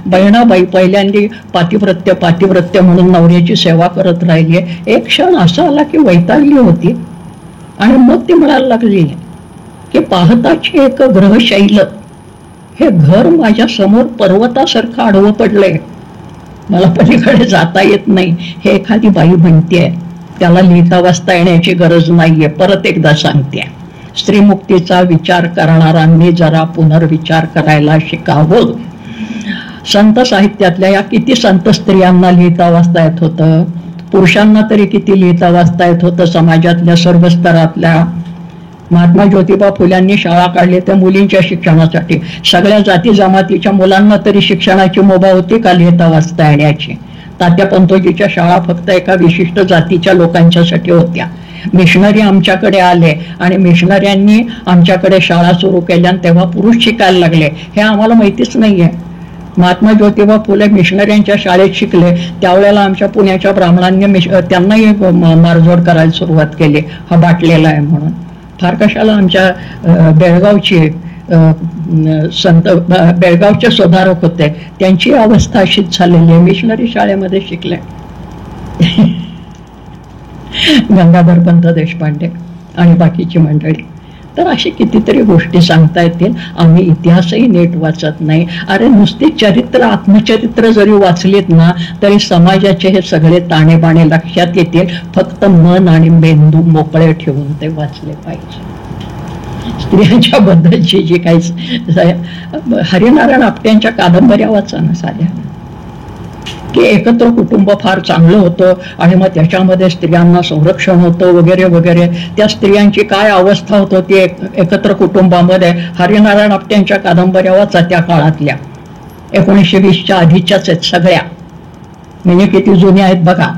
बहिणाबाई पहिल्यांदी पातिव्रत्य पातिव्रत्य म्हणून नवऱ्याची सेवा करत राहिली. एक क्षण असा आला की वैतागली होती आणि मग ती म्हणायला लागली की पाहताची एक ग्रहशैल, हे घर माझ्या समोर पर्वतासारखं आडवं पडलंय, मला पलीकडे जाता येत नाही. हे एखादी बाई म्हणतेय, त्याला लिहिता वाचता येण्याची गरज नाहीये. परत एकदा सांगते, स्त्रीमुक्तीचा विचार करणाऱ्यांनी जरा पुनर्विचार करायला शिकावं. संत साहित्यातल्या या किती संत स्त्रियांना लिहिता वाचता येत होतं, पुरुषांना तरी किती लिहिता वाचता येत होतं. समाजातल्या सर्व स्तरातल्या महात्मा ज्योतिबा फुल्यांनी शाळा काढली त्या मुलींच्या शिक्षणासाठी. सगळ्या जाती जमातीच्या मुलांना तरी शिक्षणाची मुभा होती का लिहिता वाचता येण्याची? तात्या पंतोजीच्या शाळा फक्त एका विशिष्ट जातीच्या लोकांच्यासाठी होत्या. मिशनरी आमच्याकडे आले आणि मिशनऱ्यांनी आमच्याकडे शाळा सुरू केल्या, तेव्हा पुरुष शिकायला लागले. हे आम्हाला माहितीच नाहीये. महात्मा ज्योतिबा फुले मिशनऱ्यांच्या शाळेत शिकले, त्यावेळेला आमच्या पुण्याच्या ब्राह्मणांनी त्यांनाही मारझोड करायला सुरुवात केली, हा बाटलेला आहे म्हणून. फार कशाला आमच्या बेळगावची संत, बेळगावचे सुधारक होते, त्यांची अवस्था अशीच झालेली आहे, मिशनरी शाळेमध्ये शिकले. गंगाधर पंत देशपांडे आणि बाकीची मंडळी. तर अशी कितीतरी गोष्टी सांगता येतील. आम्ही इतिहासही नीट वाचत नाही. अरे नुसती चरित्र, आत्मचरित्र जरी वाचलीत ना तरी समाजाचे हे सगळे ताणेबाणे लक्षात येतील. फक्त मन आणि मेंदू मोकळे ठेवून ते वाचले पाहिजे. स्त्रियांच्या बद्दलची जी काही हरिनारायण आपट्यांच्या कादंबऱ्या वाचा ना साध्या, की एकत्र कुटुंब फार चांगलं होतं आणि मग त्याच्यामध्ये स्त्रियांना संरक्षण होतं वगैरे वगैरे. त्या स्त्रियांची काय अवस्था होत होती एकत्र कुटुंबामध्ये, हरिनारायण आपट्यांच्या कादंबऱ्या वाचा त्या काळातल्या. 1920च्या आधीच्याच आहेत सगळ्या, म्हणजे किती जुन्या आहेत बघा.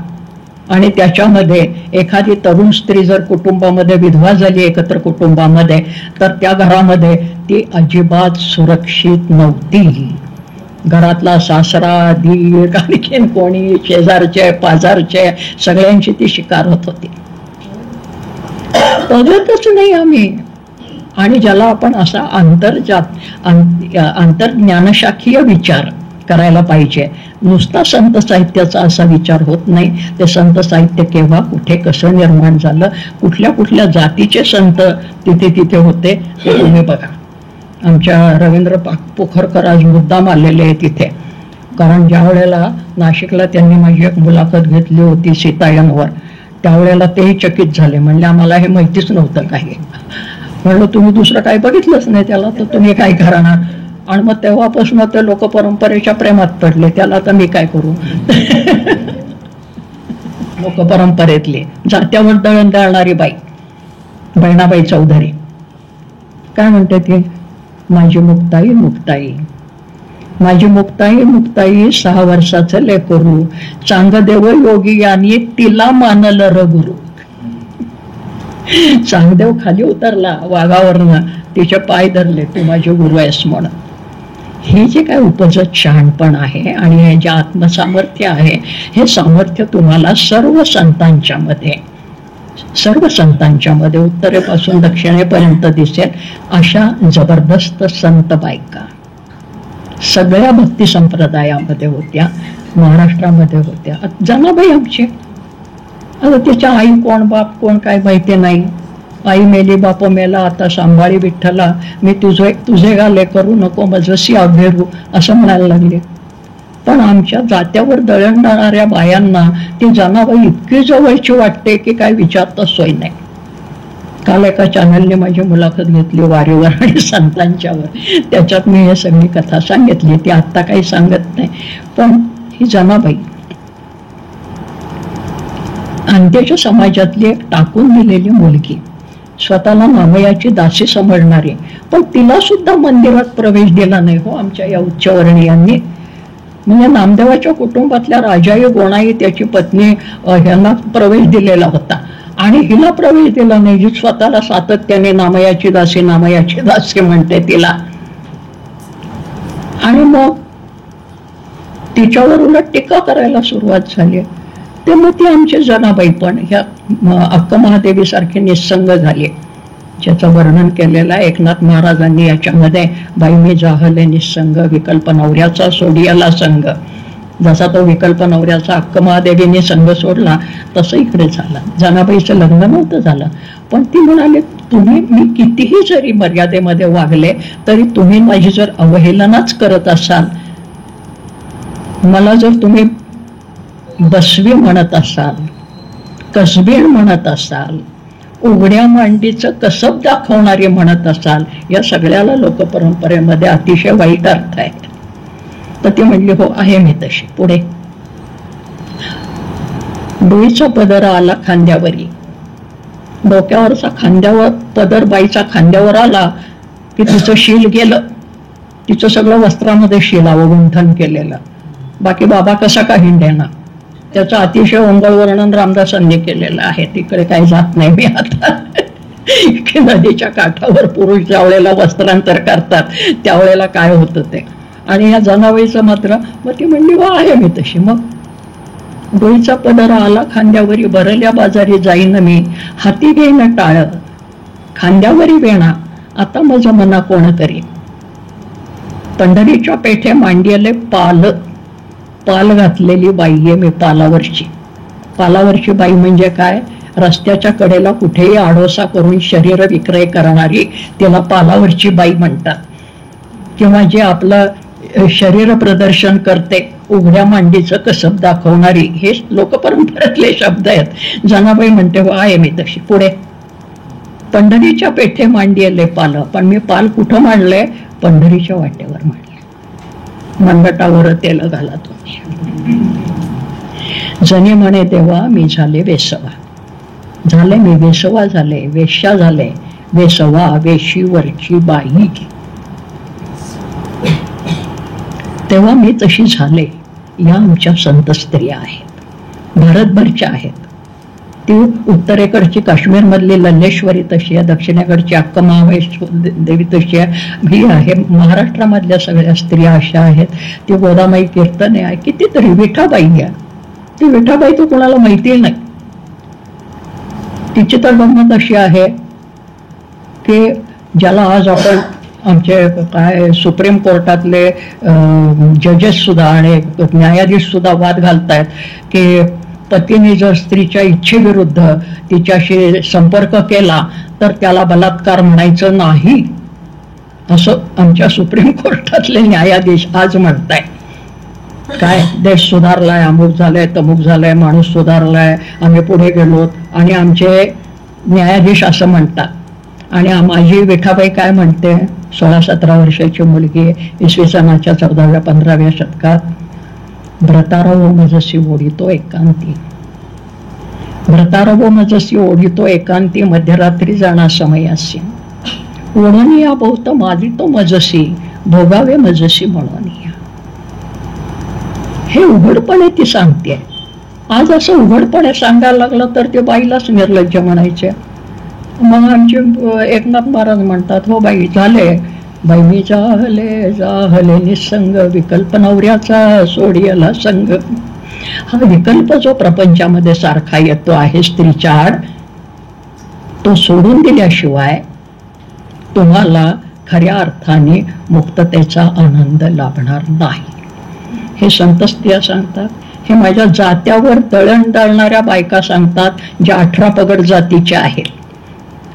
आणि त्याच्यामध्ये एखादी तरुण स्त्री जर कुटुंबामध्ये विधवा झाली एकत्र कुटुंबामध्ये, तर त्या घरामध्ये ती अजिबात सुरक्षित नव्हती. घरातला सासरा, दीर, आणखीन कोणी शेजारचे पाजारचे सगळ्यांची ती शिकार होत होती. बघतच नाही आम्ही. आणि ज्याला आपण असा आंतरज्ञानशाखीय विचार करायला पाहिजे, नुसता संत साहित्याचा असा विचार होत नाही. ते संत साहित्य केव्हा कुठे कसं निर्माण झालं, कुठल्या कुठल्या जातीचे संत तिथे तिथे होते ते तुम्ही बघा. आमच्या रवींद्र पोखरकर आज मुद्दाम आलेले आहे तिथे, कारण ज्या वेळेला नाशिकला त्यांनी माझी एक मुलाखत घेतली होती सीतायनवर, त्यावेळेला तेही चकित झाले. म्हणले आम्हाला हे माहितीच नव्हतं काही. म्हणलं तुम्ही दुसरं काही बघितलंच नाही त्याला, तर तुम्ही काय करणार? आणि मग तेव्हापासून ते लोक परंपरेच्या प्रेमात पडले. त्याला तर मी काय करू? लोक परंपरेतले जात्यावर दळण दळणारी बाई बहिणाबाई चौधरी काय म्हणते ती, माझी मुक्ताई मुक्ताई, माझी मुक्ताई मुक्ताई 6 वर्षाचं लेकरू, चांगदेव योगी यांनी तिला मानलं र गुरु. चांगदेव खाली उतरला वाघावरनं, तिचे पाय धरले, तू माझे गुरु आहेस म्हणून. हे जे काय उपजत शहाणपण आहे आणि हे जे आत्मसामर्थ्य आहे, हे सामर्थ्य तुम्हाला सर्व संतांच्या मध्ये उत्तरेपासून दक्षिणेपर्यंत दिसेल. अशा जबरदस्त संत बायका सगळ्या भक्ती संप्रदायामध्ये होत्या, महाराष्ट्रामध्ये होत्या. जनाबाई आमची, आता तिच्या आई कोण बाप कोण काय माहिती नाही. आई मेली बाप मेला, आता सांभाळी विठ्ठला, मी तुझे गाले करू नको मजसी अभेरू असं म्हणायला लागले. पण आमच्या जात्यावर दळण दळणाऱ्या बायांना ती जनाबाई इतकी जवळची वाटते की काय विचारता सोय नाही. काल एका चॅनलने माझी मुलाखत घेतली वारीवर आणि संतांच्यावर, त्याच्यात मी हे सगळी कथा सांगितली. ती आत्ता काही सांगत नाही. पण ही जनाबाई अंत्याच्या समाजातली एक टाकून दिलेली मुलगी, स्वतःला नामयाची दासी समजणारी, पण तिला सुद्धा मंदिरात प्रवेश दिला नाही हो आमच्या या उच्चवर्णीयांनी. म्हणजे नामदेवाच्या कुटुंबातल्या राजाई गोणाई त्याची पत्नी ह्यांना प्रवेश दिलेला होता आणि हिला प्रवेश दिला नाही, जी स्वतःला सातत्याने नामयाची दासी नामयाची दासी म्हणते तिला. आणि मग तिच्यावर उलट टीका करायला सुरुवात झाली. ते मग ती आमची जनाबाई पण ह्या अक्का महादेवी सारखे निसंग झाले, ज्याचं वर्णन केलेलं आहे एकनाथ महाराजांनी याच्यामध्ये. बाई मी जाहले निसंग, विकल्प नवऱ्याचा सोडियाला संग. जसा तो विकल्प नवऱ्याचा अक्का महादेवीने संग सोडला तसं इकडे झालं. जनाबाईचं लग्न नव्हतं झालं, पण ती म्हणाले तुम्ही, मी कितीही जरी मर्यादेमध्ये वागले तरी तुम्ही माझी जर अवहेलनाच करत असाल, मला जर तुम्ही बसवी म्हणत असाल, कसबीण म्हणत असाल, उघड्या मांडीचं कसब दाखवणारी म्हणत असाल, या सगळ्याला लोकपरंपरेमध्ये अतिशय वाईट अर्थ आहे. तर ती म्हणली हो आहे मी तशी. पुढे डोईचा पदर आला खांद्यावरी. डोक्यावरचा खांद्यावर पदर बाईचा खांद्यावर आला की तिचं शील गेलं, तिचं सगळं वस्त्रामध्ये शिलावं गुंठण केलेलं. बाकी बाबा कसा का हिंडेना, त्याचं अतिशय ओंगळ वर्णन रामदासांनी केलेलं आहे. तिकडे काही जात नाही मी आता. की नदीच्या काठावर पुरुष ज्या वेळेला वस्त्रांतर करतात त्यावेळेला काय होतं ते. आणि या जनाबाईचं मात्र मग ती म्हणली वा आहे मी तशी. मग डोईचा पदर आला खांद्यावरी, भरल्या बाजारी जाईन मी, हाती घेईन टाळ, खांद्यावरी वेणा, आता माझं मना कोणतरी. पंढरीच्या पेठे मांडियले पाल, पाल घातलेली बाई आहे मी पालावरची. पालावरची बाई म्हणजे काय, रस्त्याच्या कडेला कुठेही आडोसा करून शरीर विक्रय करणारी तिला पालावरची बाई म्हणतात. किंवा जे आपलं शरीर प्रदर्शन करते, उघड्या मांडीचं कसब दाखवणारी, हे लोकपरंपरेतले शब्द आहेत. जनाबाई म्हणते हो आहे मी तशी. पुढे पंढरीच्या पेठे मांडियले पाल, पण मी पाल कुठं मांडले, पंढरीच्या वाटेवर मांडले. मनगटावर तेल घाला तुम्ही. जनी म्हणे तेव्हा मी झाले वेसवा. झाले मी वेसवा झाले, वेश्या झाले, वेसवा वेशीवरची बाई. तेव्हा मी तशी झाले. या आमच्या संत स्त्रिया आहेत, भारतभरच्या आहेत. ती उत्तरेकडची काश्मीर मधली लल्लेश्वरी तशी आहे, दक्षिणेकडची अक्का महादेवी तशी आहे, ही आहे. महाराष्ट्रामधल्या सगळ्या स्त्रिया अशा आहेत. ती गोदामाई कीर्तने आहे, कितीतरी. विठाबाई आहे, ती विठाबाई तो कोणाला माहिती नाही. तिची तर गंमत अशी आहे की ज्याला आज आपण आमचे काय सुप्रीम कोर्टातले जजेस सुद्धा आणि न्यायाधीश सुद्धा वाद घालतायत की पतीने जर स्त्रीच्या इच्छेविरुद्ध तिच्याशी संपर्क केला तर त्याला बलात्कार म्हणायचं नाही, असं आमच्या सुप्रीम कोर्टातले न्यायाधीश आज म्हणताय. काय देश सुधारलाय, अमुक झालंय, तमुक झालंय, माणूस सुधारलाय, आम्ही पुढे गेलो, आणि आमचे न्यायाधीश असं म्हणतात. आणि माझी विठाबाई काय म्हणते, 16-17 वर्षाची मुलगी, इसवी सनाच्या 14व्या-15व्या शतकात, भ्रतारवो मजसी ओढितो एकांती, भ्रतारवो मजसी ओढितो एकांती, मध्यरात्री जाणा समयासी, ओढून या बहुत माजितो मजसी, भोगावे मजसी म्हणून या. हे उघडपणे ती सांगते. आज असं उघडपणे सांगायला लागलं तर ते बाईलाच निर्लज्ज म्हणायचे. मग आमचे एकनाथ महाराज म्हणतात हो बाई झाले, बाई मी जाहले जाहले निसंग, विकल्प नवऱ्याचा सोडियाला संग. हा विकल्प जो प्रपंचामध्ये सारखा येतो आहे स्त्रीच्या आड, तो सोडून दिल्याशिवाय तुम्हाला खऱ्या अर्थाने मुक्ततेचा आनंद लाभणार नाही. हे संत स्त्रिया सांगतात. हे माझ्या जात्यावर दळण दळणाऱ्या बायका सांगतात, ज्या 18 पगड जातीच्या आहेत.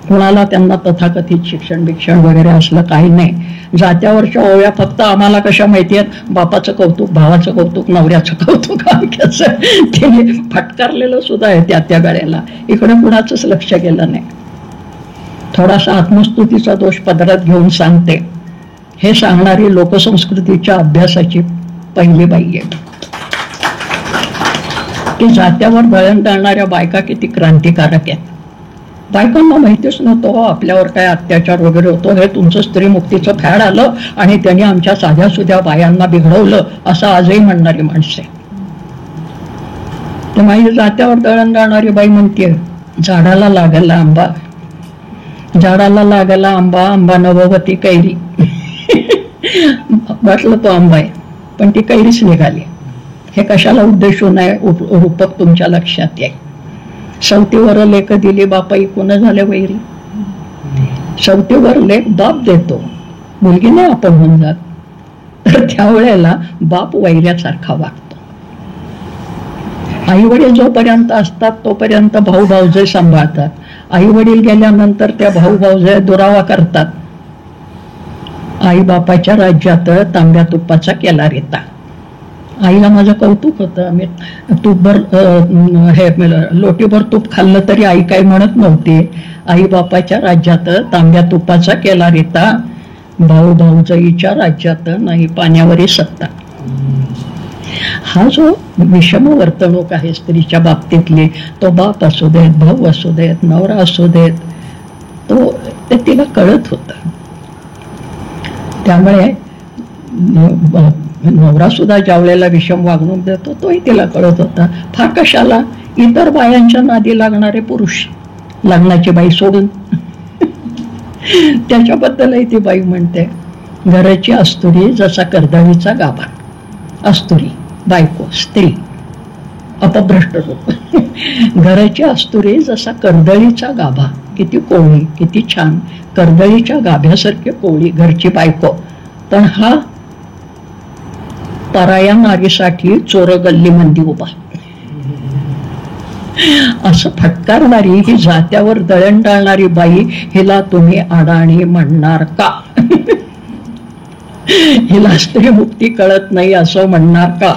कुणाला त्यांना तथाकथित शिक्षण बिक्षण वगैरे असलं काही नाही. जात्यावरच्या ओव्या फक्त आम्हाला कशा माहिती आहेत, बापाचं कौतुक, भावाचं कौतुक, नवऱ्याचं कौतुक, आमच्याचं ते फटकारलेलं सुद्धा आहे त्या त्या वेळेला. इकडे कुणाचंच लक्ष गेलं नाही. थोडासा आत्मस्तुतीचा दोष पदरात घेऊन सांगते. हे सांगणारी लोकसंस्कृतीच्या अभ्यासाची पहिली बाई आहे. की जात्यावर दळण दळणाऱ्या बायका किती क्रांतिकारक आहेत. बायकांना माहितीच नव्हतं हो आपल्यावर काय अत्याचार वगैरे होतो. हे तुमचं स्त्रीमुक्तीचं फॅड आलं आणि त्यांनी आमच्या साध्या सुध्या बायांना बिघडवलं, असं आजही म्हणणारी माणसे. तर माझी जात्यावर दळण दळणारी बाई म्हणते, झाडाला लागला आंबा, झाडाला लागला आंबा, आंबा नववती कैरी. वाटलं तो आंबा आहे, पण ती कैरीच निघाली. हे कशाला उद्देशून आहे रूपक तुमच्या लक्षात येईल. सवतीवर लेख दिली बापाई कोण झाले वैरी. सवतीवर लेख बाप देतो, मुलगी नाही आपण होऊन जात. तर त्यावेळेला बाप वैऱ्यासारखा वागतो. आई वडील जोपर्यंत असतात तोपर्यंत भाऊ भाऊजे सांभाळतात. आई वडील गेल्यानंतर त्या भाऊ भाऊजे दुरावा करतात. आई बापाच्या राज्यात तांब्या तुपाचा केला रेता. आईला माझं कौतुक होतं. मी तूपभर हे लोटीभर तूप खाल्लं तरी आई काही म्हणत नव्हती. आई बापाच्या राज्यात तांब्या तुपाचा केला रेता, भाऊ भाऊजाईच्या राज्यात नाही पाण्यावरही सत्ता. हा जो विषम वर्तणूक आहे स्त्रीच्या बाबतीतली, तो बाप असू देत, भाऊ असू देत, नवरा असू देत, ते तिला कळत होतं. त्यामुळे नवरा सुद्धा ज्या वेळेला विषम वागणूक देतो तोही तिला कळत होता. फार कशाला इतर बायांच्या नादी लागणारे पुरुष, लग्नाची बाई सोडून. त्याच्याबद्दलही ती बाई म्हणते, घराची अस्तुरी जसा कर्दळीचा गाभा. अस्तुरी बायको, स्त्री, अपभ्रष्ट रूप. घराची अस्तुरी जसा कर्दळीचा गाभा. किती कोवळी, किती छान, कर्दळीच्या गाभ्यासारखी कोवळी घरची बायको. पण हा पराया नारीसाठी चोर गल्ली मंदी उभा. असं फटकारणारी, ही जात्यावर दळण टाळणारी बाई, हिला तुम्ही अडाणी म्हणणार का? हिला स्त्री मुक्ती कळत नाही असं म्हणणार का?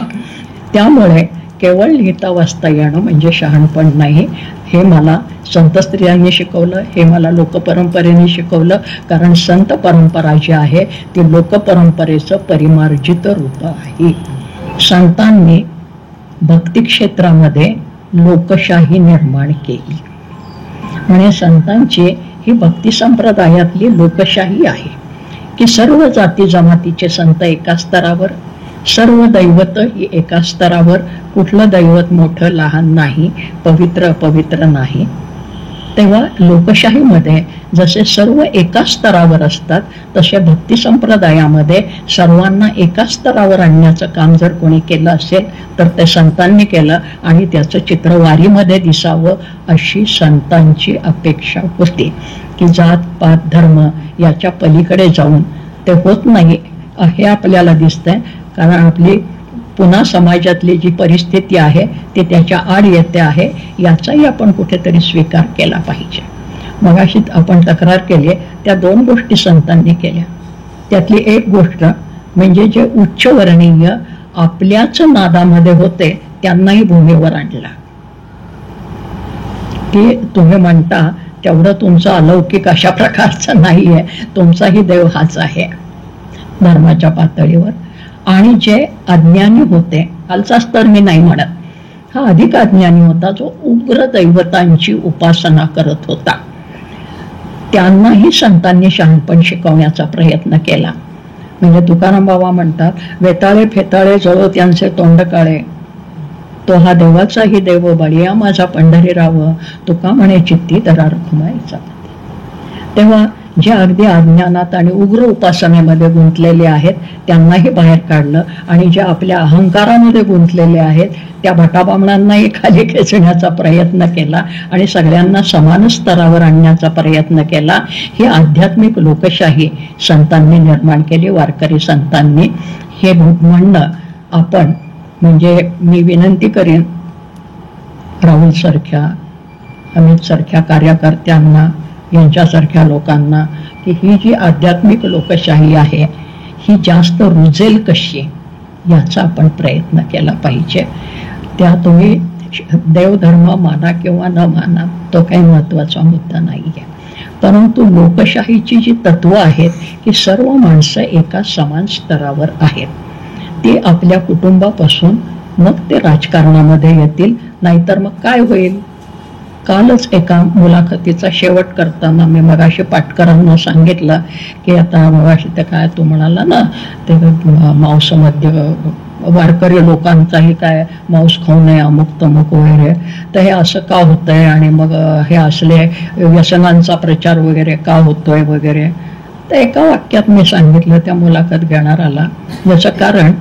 त्यामुळे केवळ लिहिता वाचता येणं म्हणजे शहाणपण नाही. हे मला संत स्त्रियांनी शिकवलं, हे मला लोकपरंपरेने शिकवलं. कारण संत परंपरा जी आहे ती लोकपरंपरेचं परिमार्जित रूप आहे. संतांनी भक्ती क्षेत्रामध्ये लोकशाही निर्माण केली. म्हणजे संतांची ही भक्ती संप्रदायातली लोकशाही आहे की सर्व जाती जमातीचे संत एका स्तरावर, सर्व दैवत ही एका स्तरावर. कुठलं दैवत मोठं लहान नाही, पवित्र अपवित्र नाही. तेव्हा लोकशाहीमध्ये जसे सर्व एका स्तरावर असतात, तसे भक्ती संप्रदायामध्ये सर्वांना एका स्तरावर आणण्याचं काम जर कोणी केलं असेल तर ते संतांनी केलं. आणि त्याचं चित्र वारीमध्ये दिसावं अशी संतांची अपेक्षा होती. की जात पात धर्म याच्या पलीकडे जाऊन ते होत नाही हे आपल्याला दिसतंय. कारण आपली पुन्हा समाजातली जी परिस्थिती आहे ती त्याच्या आड येते आहे, याचाही आपण कुठेतरी स्वीकार केला पाहिजे. मगाशी आपण तक्रार केली, त्या दोन गोष्टी संतांनी केल्या. त्यातली एक गोष्ट म्हणजे जे उच्चवर्णीय आपल्याच नादामध्ये होते त्यांनाही भूमीवर आणला. की तुम्ही म्हणता तेवढं तुमचं अलौकिक अशा प्रकारचं नाहीये, तुमचाही देव हाच आहे धर्माच्या पातळीवर. आणि जे अज्ञानी होते, खालचा स्तर मी नाही म्हणत, हा अधिक अज्ञानी होता, जो उग्र दैवतांची उपासना करत होता, त्यांनाही संतांनी शहाणपण शिकवण्याचा प्रयत्न केला. म्हणजे तुकाराम बाबा म्हणतात, वेताळे फेताळे जळो त्यांचे तोंड काळे, तो हा देवाचाही देव बळिया माझा पंढरीराव, तुका म्हणे चित्ती दरा रखुमाईचा. तेव्हा जे अगदी अज्ञानात आणि उग्र उपासनेमध्ये गुंतलेले आहेत त्यांनाही बाहेर काढलं. आणि जे आपल्या अहंकारामध्ये गुंतलेले आहेत त्या भटाबामणांनाही खाली खेचण्याचा प्रयत्न केला आणि सगळ्यांना समान स्तरावर आणण्याचा प्रयत्न केला. ही आध्यात्मिक लोकशाही संतांनी निर्माण केली, वारकरी संतांनी. हे म्हणणं आपण, म्हणजे मी विनंती करीन राहुल सारख्या, अमित सारख्या कार्यकर्त्यांना, यांच्यासारख्या लोकांना, की ही जी आध्यात्मिक लोकशाही आहे ही जास्त रुजेल कशी याचा आपण प्रयत्न केला पाहिजे. त्या तुम्ही देवधर्म माना किंवा न माना तो काही महत्त्वाचा मुद्दा नाही आहे. परंतु लोकशाहीची जी तत्व आहेत की सर्व माणसं एका समान स्तरावर आहेत, ती आपल्या कुटुंबापासून मग ते राजकारणामध्ये येतील. नाहीतर मग काय होईल? कालच एका मुलाखतीचा शेवट करताना मी मगाशी पाटकरांना सांगितलं की आता मगाशी ते काय तू म्हणाला ना ते मांसामध्ये वारकरी लोकांचाही काय मांस खाऊ नये अमुक तमुक वगैरे, तर हे असं का होतंय आणि मग हे असले व्यसनांचा प्रचार वगैरे का होतोय वगैरे. तर एका वाक्यात मी सांगितलं त्या मुलाखत घेणाराला, याचं कारण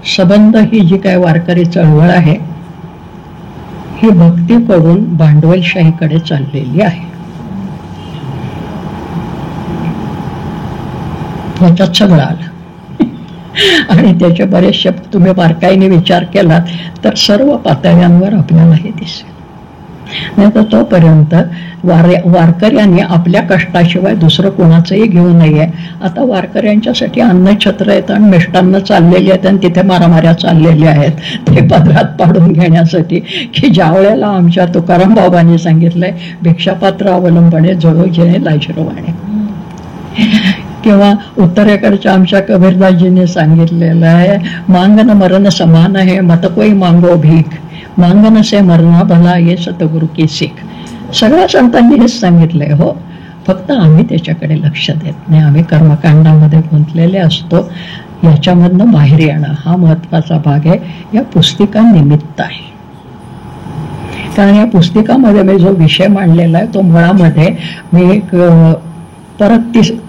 संबंध ही जी काय वारकरी चळवळ आहे ही भक्तीकडून भांडवलशाहीकडे चाललेली आहे. याच्यात सगळं आलं आणि त्याचे बरेचसे तुम्ही बारकाईने विचार केलात तर सर्व पातळ्यांवर आपल्याला हे दिसेल. नाही तर तोपर्यंत वारकऱ्यांनी आपल्या कष्टाशिवाय दुसरं कोणाचंही घेऊ नये. आता वारकऱ्यांच्यासाठी अन्नछत्र आहेत आणि मिष्टान्न चाललेली आहेत आणि तिथे मारामाऱ्या चाललेल्या आहेत ते पदरात पाडून घेण्यासाठी, की ज्या वेळेला आमच्या तुकाराम बाबांनी सांगितलंय भिक्षापात्र अवलंबणे जळो जेणे लाजरवाणे, किंवा उत्तरेकडच्या आमच्या कबीरदासजींनी सांगितलेलं आहे मांगन मरण समान आहे मत कोई मांगो भीक, मांगन से मरना भला ये सतगुरु की सीख. सगळ्या संतांनी हेच सांगितलंय. हो, फक्त आम्ही त्याच्याकडे लक्ष देत नाही. आम्ही कर्मकांडामध्ये गुंतलेले असतो. याच्यामधनं बाहेर येणं हा महत्वाचा भाग आहे. या पुस्तिका निमित्त आहे. कारण या पुस्तिकामध्ये मी जो विषय मांडलेला आहे तो मुळामध्ये मी परत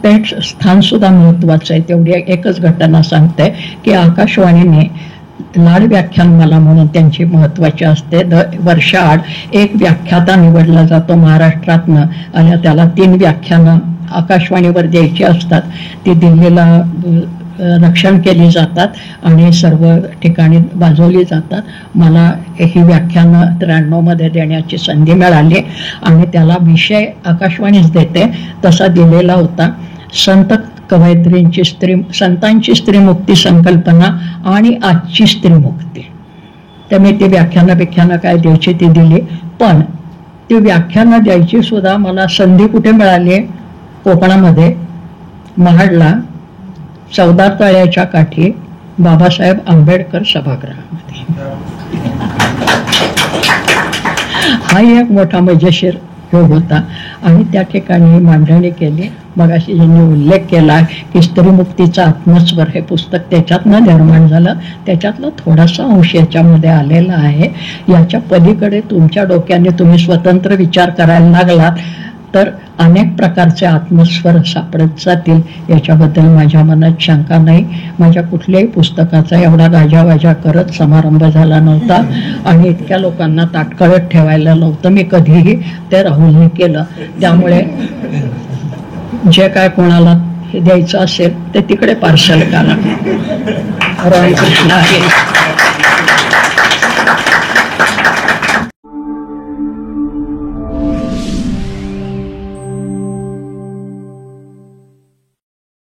ते स्थान सुद्धा महत्वाचं आहे. तेवढी एकच घटना सांगते की आकाशवाणीने लाड व्याख्यान मला म्हणून त्यांची महत्वाची असते. वर्षाआड एक व्याख्याता निवडला जातो महाराष्ट्रातनं आणि त्याला 3 व्याख्यानं आकाशवाणीवर द्यायची असतात. ती दिल्लीला रक्षण केली जातात आणि सर्व ठिकाणी वाजवली जातात. मला ही व्याख्यानं 93 मध्ये देण्याची संधी मिळाली आणि त्याला विषय आकाशवाणीच देते तसा दिलेला होता संत कवयित्रींची संतांची स्त्रीमुक्ती संकल्पना आणि आजची स्त्रीमुक्ती. त्यामुळे ती व्याख्यानं काय द्यायची ती दिली. पण ती व्याख्यानं द्यायची सुद्धा मला संधी कुठे मिळाली? कोकणामध्ये महाडला 14 तळ्याच्या काठी बाबासाहेब आंबेडकर सभागृहामध्ये. हा एक मोठा मजेशीर योग होता आणि त्या ठिकाणी मांडणी केली. मगाशी ज्यांनी उल्लेख केला की स्त्रीमुक्तीचा आत्मस्वर हे पुस्तक त्याच्यातनं निर्माण झालं. त्याच्यातला थोडासा अंश याच्यामध्ये आलेला आहे. याच्या पलीकडे तुमच्या डोक्याने तुम्ही स्वतंत्र विचार करायला लागलात तर अनेक प्रकारचे आत्मस्वर सापडत जातील. याच्याबद्दल माझ्या मनात शंका नाही. माझ्या कुठल्याही पुस्तकाचा एवढा गाजावाजा करत समारंभ झाला नव्हता आणि इतक्या लोकांना ताटकळत ठेवायला नव्हतं मी कधीही. ते राहुलने केलं. त्यामुळे जे काय कोणाला हे द्यायचं असेल ते तिकडे पार्सल करा. रामकृष्ण आहे.